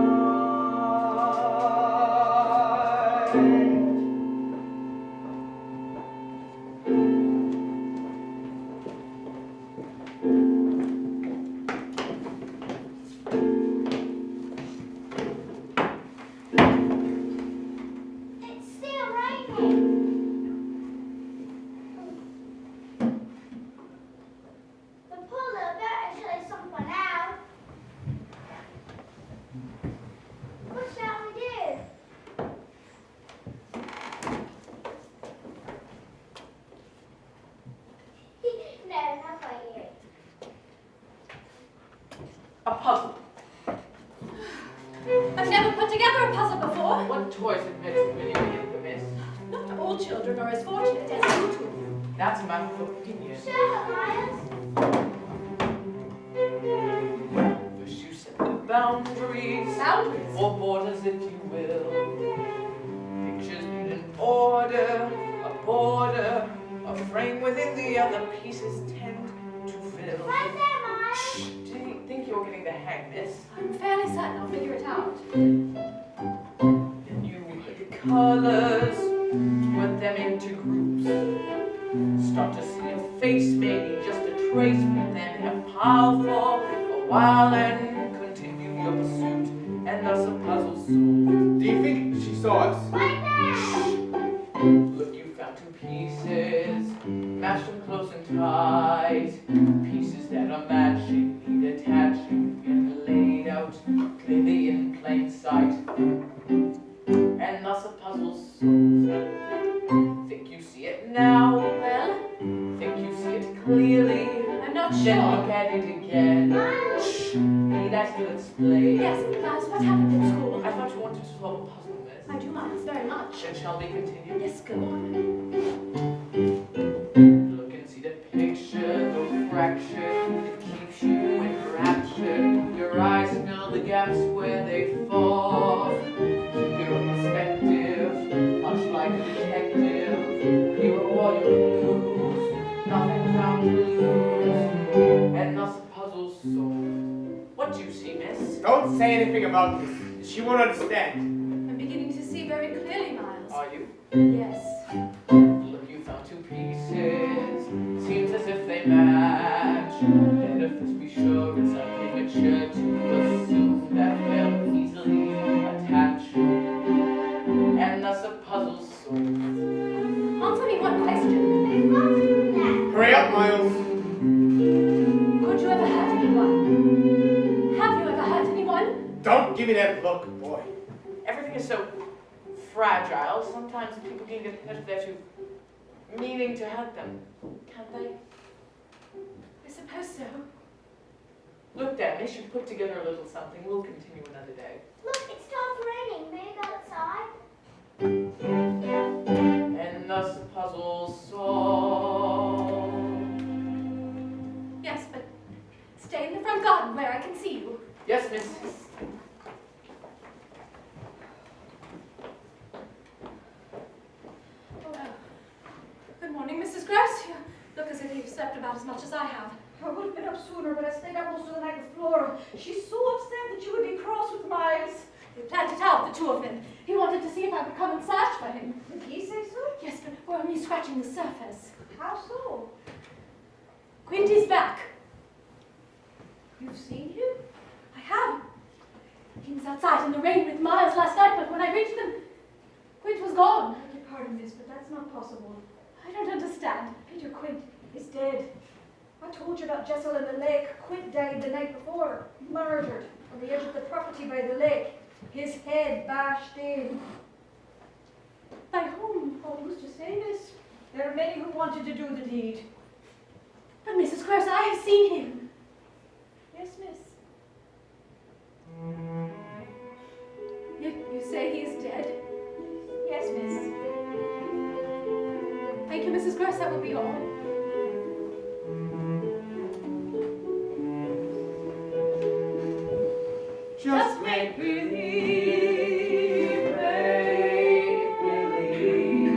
it's still raining. The puller better show someone out. What shall we do? No, not by you. A puzzle. I've never put together a puzzle before. What toys and pets will you give the miss? Not all children are as fortunate as you two. That's a matter of opinion. Sure, Miles. First you set the boundaries, Boundaries? or borders if you will. Pictures need an order, a border, a frame within the other pieces tend to fill. Right there, Miles. Do you think you're getting the hang, miss? I'm fairly certain I'll figure it out. Then you pick colors, put them into groups. Start to see a face, maybe just a trace, but then have pile for a while and continue your pursuit, and thus a puzzle solved. Do you think she saw us? Right there. Look, you found two pieces, mashed them close and tight. Pieces that are matching, need attaching, and laid out clearly in plain sight. And thus a puzzle solved. Think you see it now? Well, Think you see it clearly? I'm not Then sure. look at it again. Need I still explain? Yes, Miles, what happened in school? I thought you wanted to solve a puzzle, miss. I do, Miles, very much. Then shall we continue? Yes, go on. Look and see the picture, the fraction that keeps you enraptured. Your eyes fill the gaps where they they fall. Keep your perspective, much like a detective. Hero warrior clues, nothing found to lose, and thus puzzles solved. What do you see, miss? Don't say anything about this. She won't understand. I'm beginning to see very clearly, Miles. Are you? Yes. Look, you found two pieces. Seems as if they match. And if this be sure, it's not premature to assume that they'll easily attach. And thus a puzzle solved. Answer me one question. Hurry up, Miles. Could you ever hurt anyone? Have you ever hurt anyone? Don't give me that look, boy. Everything is so fragile. Sometimes people can get hurt if they're too meaning to hurt them. Can't they? I suppose so. Look, Dan, they should put together a little something. We'll continue another day. Look, it stopped raining. May I go outside? And thus the puzzle solved. Yes, but stay in the front garden where I can see you. Yes, miss. Oh, good morning, Mrs. Grose. You look as if you've slept about as much as I have. I would have been up sooner, but I stayed up most of the night with Flora. She's so upset that you would be cross with Miles. They planned it out, the two of them. He wanted to see if I would come and search for him. Did he say so? Yes, but we're only scratching the surface. How so? Quint is back. You've seen him? I have. He was outside in the rain with Miles last night, but when I reached them, Quint was gone. I beg your pardon, miss, but that's not possible. I don't understand. Peter Quint is dead. I told you about Jessle in the lake. Quint died the night before. Murdered on the edge of the property by the lake. His head bashed in. By whom? Oh, who's to say, miss? There are many who wanted to do the deed. But Mrs. Grose, I have seen him. Yes, miss. You say he is dead? Yes, miss. Thank you, Mrs. Grose. That will be all. Just make believe, make believe.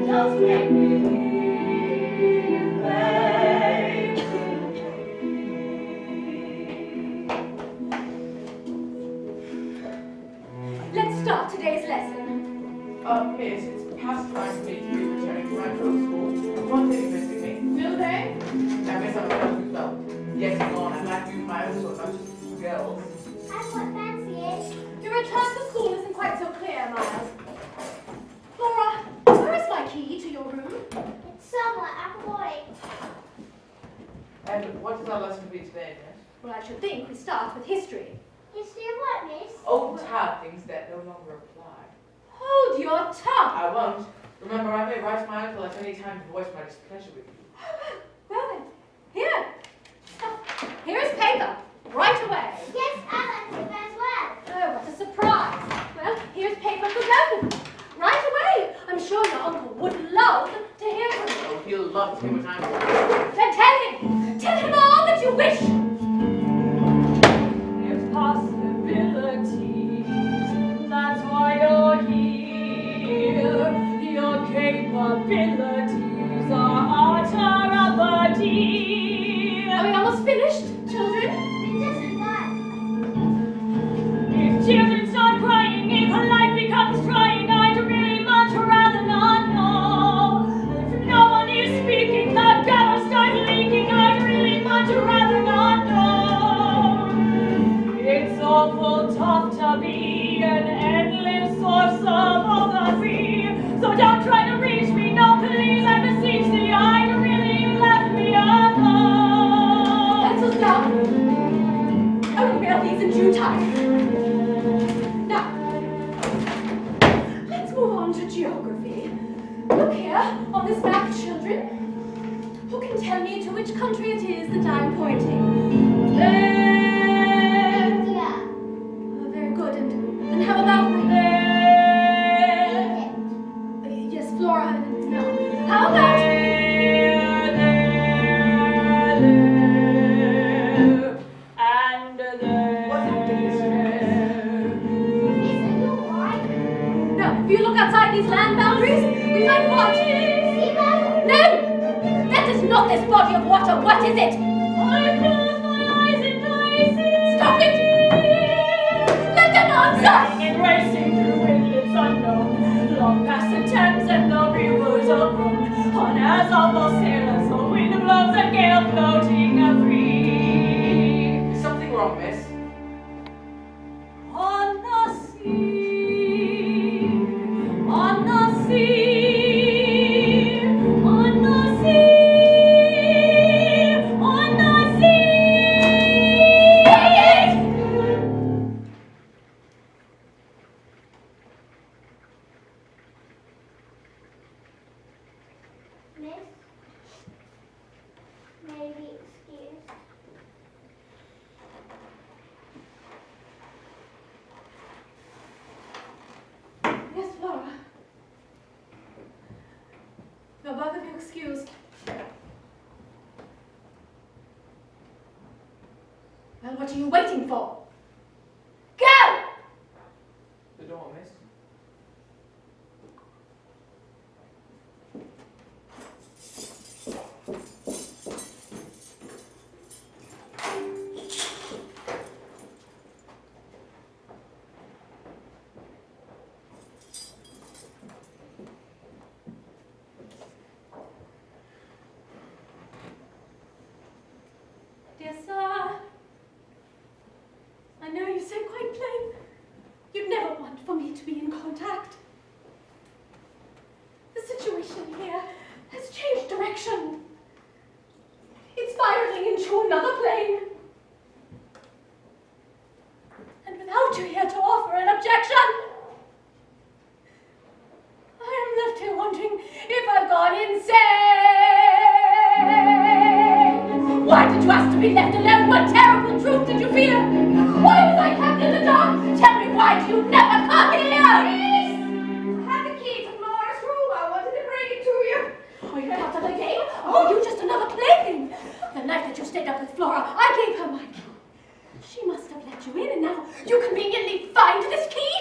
Just make believe, make believe. Let's start today's lesson. Miss, it's past time for me to be returning to my middle school. One thing missing me. Will they? Now, miss, I'm going to well, yes, go on. I'm not using my own so much as girls. I've got fancy it. Your return to school isn't quite so clear, Miles. Flora, where is my key to your room? It's somewhere. I forgot it. And what is our lesson to be today, miss? Well, I should think we start with history. History of what, miss? Old tab things that no longer apply. Hold your tongue. I won't. Remember, I may write my uncle at any time to voice my displeasure with you. Well then, here. Here is paper. Right away. Yes, I like paper as well. Oh, what a surprise. Well, here's paper for both. Right away. I'm sure your uncle would love to hear from you. Oh, he'll love to hear what I'm saying. Then tell him. Tell him all that you wish. Impossibilities, that's why you're here. Your capabilities are utter aberdeen. Are we almost finished, children? It doesn't matter. If children start crying, if her life becomes trying, I'd really much rather not know. If no one is speaking, the gutter starts leaking, I'd really much rather not know. It's awful tough to be an endless source of all that we. So don't try to reach me, no please, I beseech thee, I'd really left me alone. Pencils down. I will mail these in due time. Now, let's move on to geography. Look here on this map, children. Who can tell me to which country it is that I'm pointing? India. Oh, very good. And how about Egypt. yes, Flora? No. How about And there. What a outside these land boundaries, we find what? No! That is not this body of water. What is it? I close my eyes and I see. Stop it! Let them answer! And racing through wavelets unknown, long past the Thames and the rivers of Rhone, on as of all sailors, the wind blows a gale floating free. Is something wrong, miss? On the sea, on the sea, on the sea, on the sea. Miss, may be excused. Yes, Flora. You're both of you excused. Well, what are you waiting for? Go! The door, miss. Dear sir, I know you say quite plain. You'd never want for me to be in contact. The situation here has changed direction. It's spiraling into another plane. And without you here to offer an objection, I am left here wondering if I've gone insane. Why did you ask to be left alone? What terrible truth did you fear? Why was I kept in the dark? Tell me, why do you never come here? Please! I have the key to Flora's room. I wanted to bring it to you. Are you part of the game? Or are you just another plaything? The night that you stayed up with Flora, I gave her my key. She must have let you in, and now you conveniently find this key?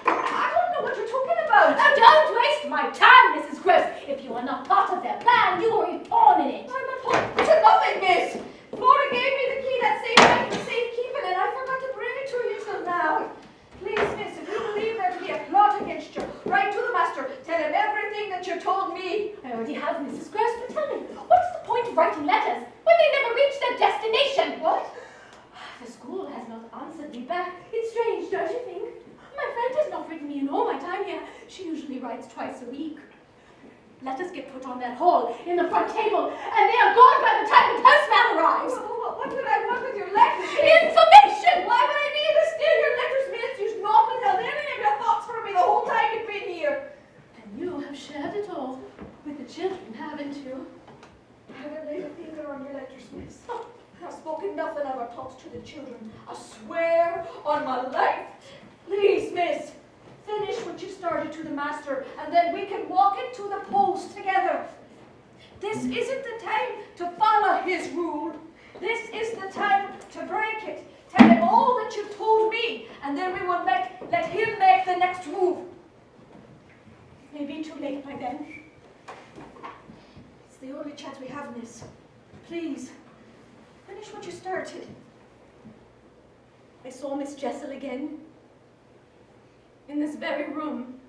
I don't know what you're talking about. Oh, don't waste my time, Mrs. Grose. If you are not part of their plan, you are a pawn in it. I'm not talking to nothing, miss. Flora gave me the key that same night for safekeeping, and I forgot to bring it to you till now. Please, miss, if you believe there to be a plot against you, write to the master. Tell him everything that you told me. I already have, Mrs. Grose, but tell me, what's the point of writing letters when they never reach their destination? What? The school has not answered me back. It's strange, don't you think? My friend has not written me in all my time here. She usually writes twice a week. Letters get put on that hall in the front table, and they are gone by the time the postman arrives. What would I want with your letters, miss? Information! Why would I need to steal your letters, miss? You've not held any of your thoughts for me the whole time you've been here. And you have shared it all with the children, haven't you? I haven't laid a finger on your letters, miss. I've spoken nothing of our thoughts to the children. I swear on my life. Please, miss, finish what you started to the master, and then we can walk it to the post together. This isn't the time to follow his rule. This is the time to break it. Tell him all that you've told me, and then we will let him make the next move. It may be too late by then. It's the only chance we have, miss. Please, finish what you started. I saw Miss Jessle again. In this very room.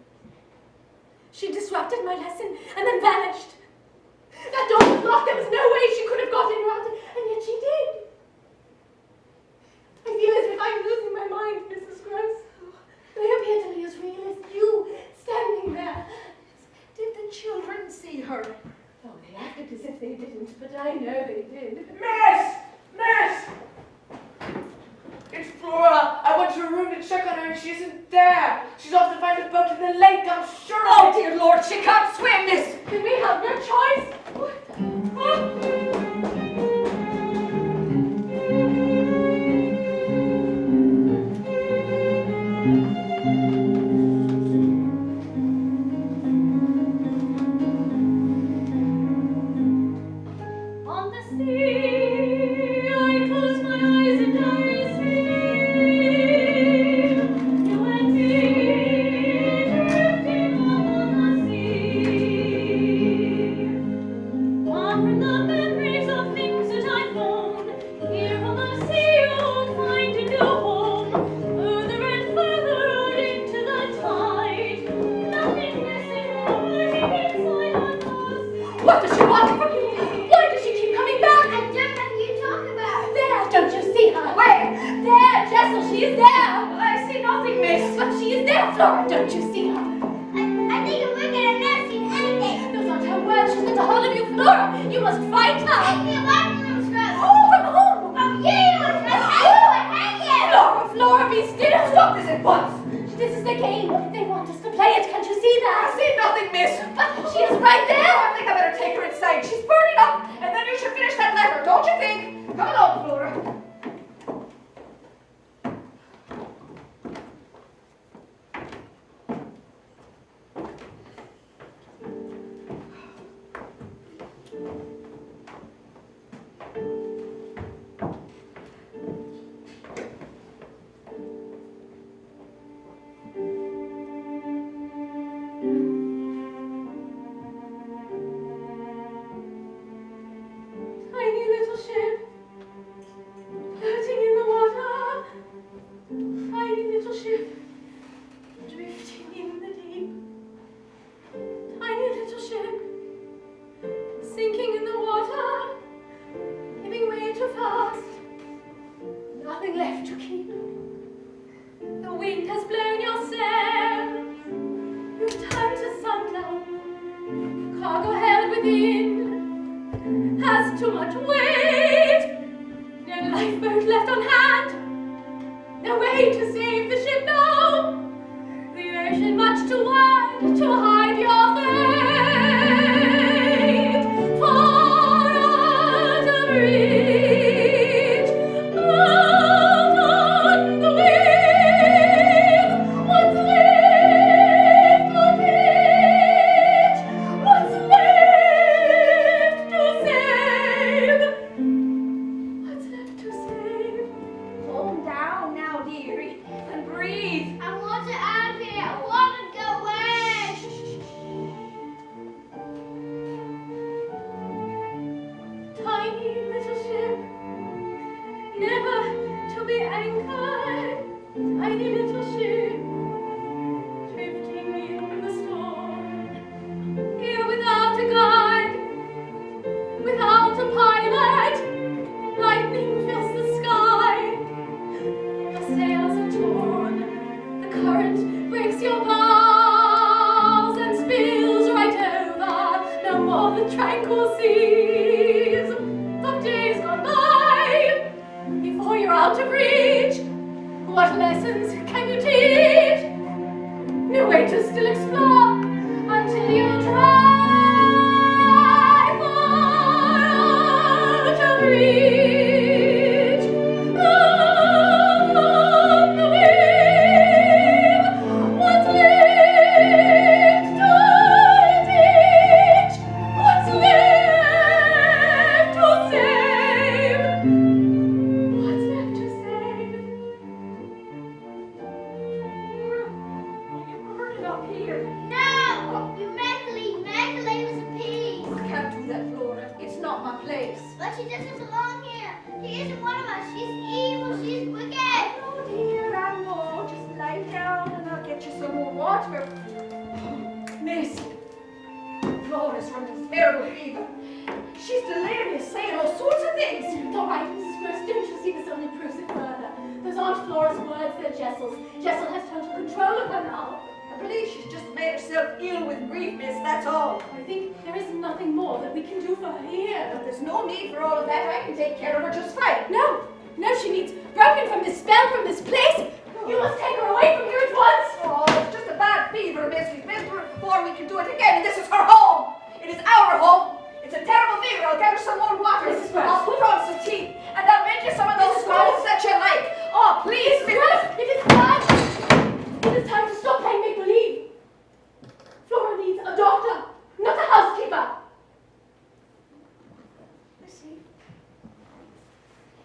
She disrupted my lesson and then vanished. That door was locked. There was no way she could have gotten around it, and yet she did. I feel as if I'm losing my mind, Mrs. Grose. They appear to be as real as you, standing there. Did the children see her? Oh, they acted as if they didn't, but I know they did. Miss! Miss! It's Flora. I went to her room to check on her and she isn't there. She's off to find a boat in the lake, I'm sure of Oh, it. dear Lord, she can't swim, miss! Can we have no choice? On the sea, I close my eyes and I see you and me drifting she is there. I see nothing, miss. But she is there, Flora. Don't you see her? I think I'm wicked. I've never seen anything. Those aren't her words. She's got a hold of you, Flora. You must fight her. Take me away from them, Scrubs. Oh, from whom? From you. I hate you. Flora, be still. Stop this at once. This is the game. They want us to play it. Can't you see that? I see nothing, miss. But she is right there. I think I better take her inside. She's burning up, and then you should finish that letter, don't you think? Come along, Flora. Tiny little ship, floating in the water. Tiny little ship, drifting in the deep. Tiny little ship, sinking in the water, giving way too fast. Nothing left to keep. The wind has blown your sails. You've turned to sundown. Cargo held within has too much weight. No lifeboat left on hand. No way to save the ship now. The ocean much too wide to hide your fate. Far out of reach, out on the wave. What's left of it? What's left to save? What's left to save? Calm down now, dearie, and breathe. I want to out of here. I want to go away. Tiny little ship, never to be anchored. Tiny little ship, drifting in the storm. Here without a guide, without a pilot, lightning fills the sky. The sails are torn, the current breaks your bows and spills right over. No more the tranquil seas. The days gone by, before you're out of reach. What lessons can you teach? No way to still explore until you try. Far out of reach, out on the wave. What's left to teach? What's left to save? What's left to save? You burn it up here. No! You make leave us in peace. I can't do that, Flora. It's not my place. But she doesn't belong here. She isn't one of us. She's evil. She's wicked. Oh dear, I know. Just lie down and I'll get you some more water. Miss, Flora's running a terrible fever. She's delirious, saying all sorts of things. All right, Mrs. Grose, don't you see this only proves it further? Those aren't Flora's words, they're Jessle's. Jessle has total control of her now. I believe she's just made herself ill with grief, miss, that's all. I think there is nothing more that we can do for her here. But there's no need for all of that. I can take care of her just fine. No, she needs broken from this spell, from this place. You must take her away from here at once. Oh, it's just a bad fever, miss. We've been through it before. We can do it again. And this is her home. It is our home. It's a terrible fever. I'll get her some more water. Mrs. Grose. I'll put her on some tea. And I'll make you some of those Mrs. Grose. scones that you like. Oh, please, Mrs. Grose, it is time. It is time to stop playing make-believe. Flora needs a doctor, not a housekeeper. You see,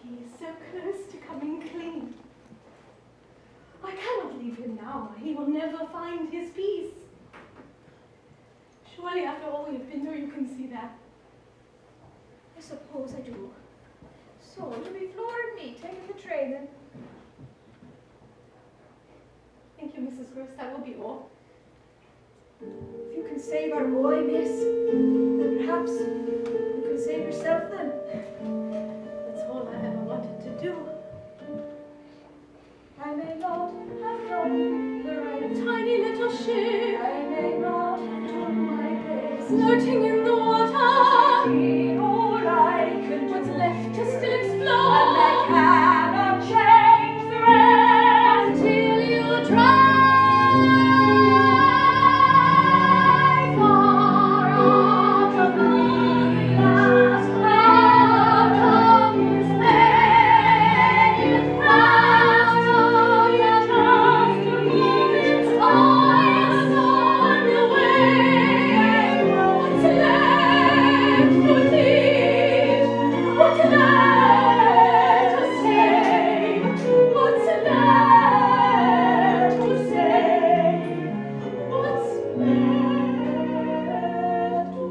he is so close to coming clean. I cannot leave him now. He will never find his peace. Surely after all we've been through, you can see that. I suppose I do. So it'll be Flora and me taking the train then. Thank you, Mrs. Grose. That will be all. If you can save our boy, miss, then perhaps you can save yourself then. That's all I've ever wanted to do. I may not have done the right Tiny little ship, I may not have done my best. floating in the water. All I can What's do left to still and I explore cannot change the rest. until you drive far out of the last out of space, out of your trust to move its eyes on the way. What's left to teach? What's left to say? What's left to say? What's left to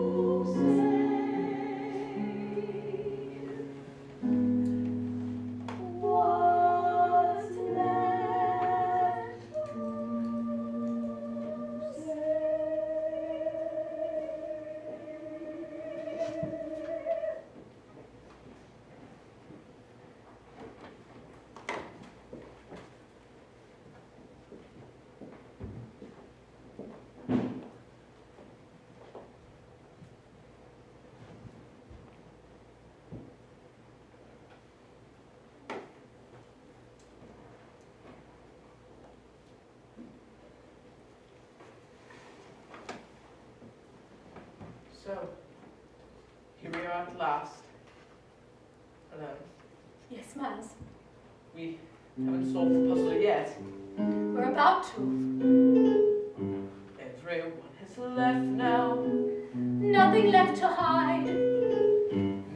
So, here we are at last. Alone. Yes, Miles. We haven't solved the puzzle yet. We're about to. Everyone has left now. Nothing left to hide.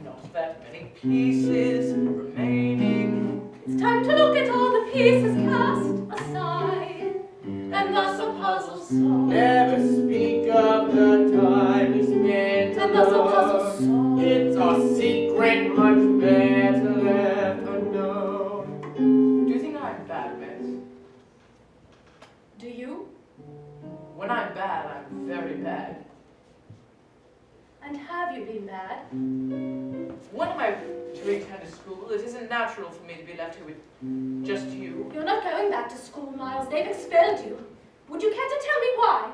Not that many pieces remaining. It's time to look at all the pieces cast aside, and thus a puzzle solved. Never speak of the time we spent And thus a puzzle alone. solved. It's a secret much better left unknown. Do you think I'm bad, miss? Do you? When I'm bad, I'm very bad. And have you been bad? When am I to return to school? It isn't natural for me to be left here with just you. You're not going back to school, Miles. They've expelled you. Would you care to tell me why?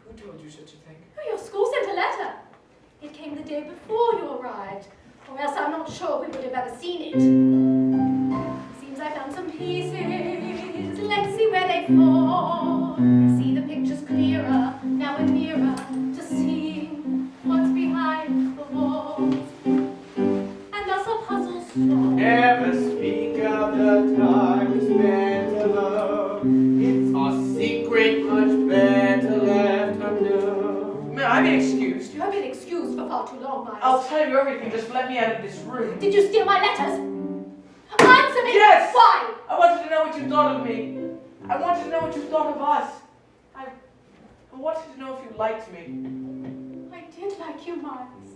Who told you such a thing? Oh, your school sent a letter. It came the day before you arrived, or else I'm not sure we would have ever seen it. Seems I found some pieces. Let's see where they fall. See the pictures clearer, now we're nearer to seeing what's behind the walls. And thus a puzzle solved. Never speak of the time we spent alone. It's a secret much better left unknown. May I be excused? You have been excused for far too long, Miles. I'll tell you everything. Just let me out of this room. Did you steal my letters? Answer me! Yes! Why? I wanted to know what you thought of me. I wanted to know what you thought of us. I wanted to know if you liked me. I did like you, Miles.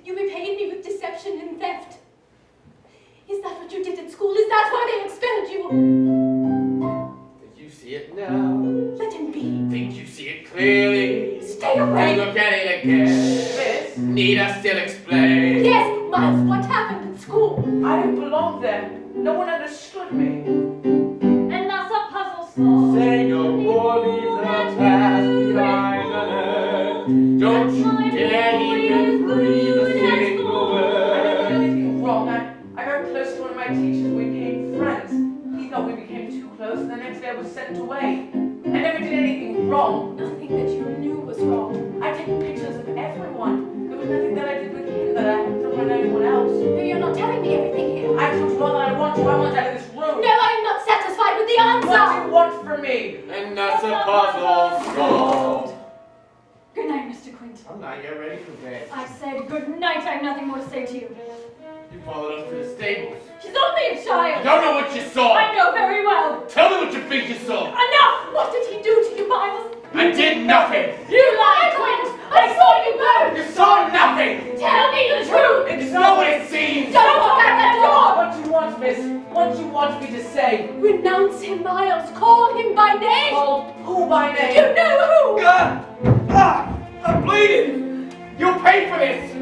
You repaid me with deception and theft. Is that what you did at school? Is that why they expelled you? Did you see it now? Let him be. Think you see it clearly? Stay And away. look at it again. Miss, need I still explain? Yes, Miles, what happened at school? I didn't belong there. No one understood me. And thus a puzzle solved. Say no more, leave the past behind the land. Don't you dare even breathe a single word. I never did anything wrong. I got close to one of my teachers. We became friends. He thought we became too close, and the next day I was sent away. I never did anything wrong. Nothing that you knew was wrong. I took pictures of everyone. There was nothing that I did with him that I had done with anyone else. No, you're not telling me everything here. I told you all that I want to. I want out of this room. No, I'm not satisfied with the What do answer. you want from me? And that's a puzzle solved. Good night, Mr. Quint. I'm not yet ready for bed. I said good night. I have nothing more to say to you. You followed us to the stables. She's only a I child. don't know what you saw. I know very well. Tell me what you think you saw. Enough! What did he do to you, Miles? I did nothing. You lied, Quint! I saw you go! You saw nothing. Tell me the truth! It's not what it seems. Don't walk out that door! What you want, miss? What you want me to say? Renounce him, Miles. Call him by name. Call who by name? You know who. I'm bleeding. You'll pay for this.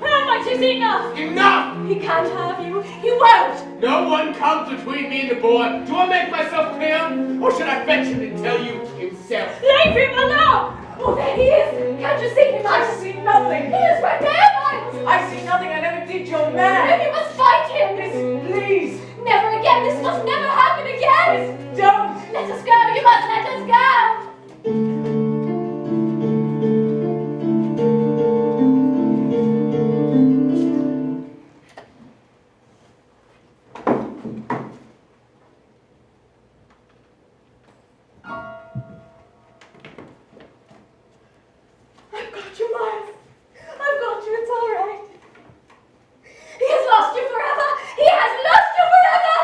How much is enough? Enough. He can't have you. He won't. No one comes between me and the boy. Do I make myself clear? Or should I fetch him and tell you himself? Leave him alone! Oh, there he is! Can't you see him? I see nothing! He is right there, Miles! I see nothing. I never did your man! Then you must fight him! Please! Never again! This must never happen again! Don't! Let us go! You must let us go! I've got you, Miles. I've got you. It's all right. He has lost you forever! He has lost you forever!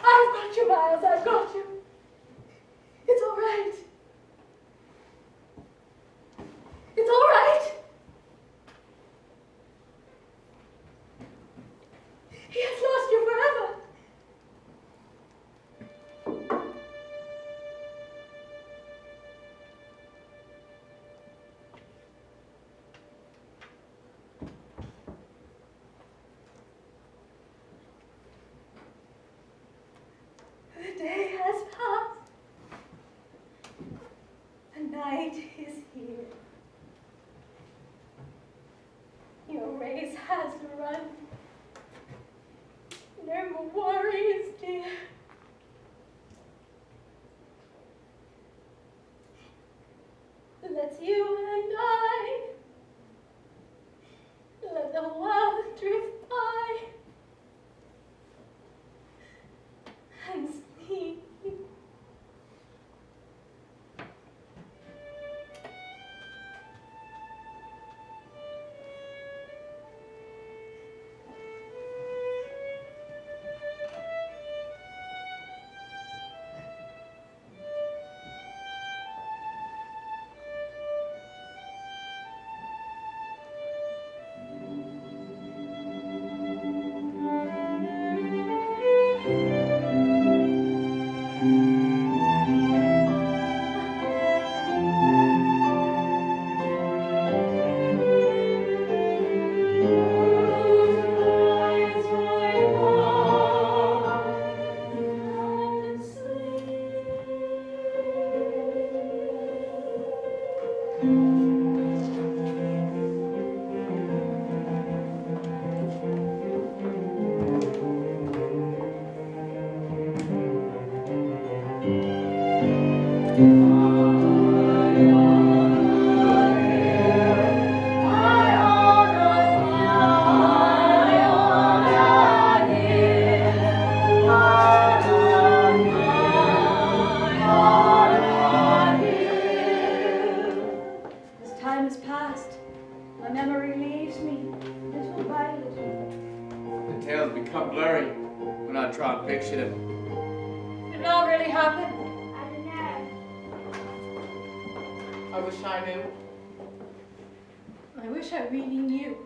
I've got you, Miles. I've got you. It's all right. It's all right. He has lost you forever. The day has passed. The night is here. Your race has run. No more worries, dear. Let you and I let the world drift by and sleep. As time has passed, my memory leaves me little by little. The tales become blurry when I try and picture them. Did it all really happen? I don't know. I wish I knew. I wish I really knew.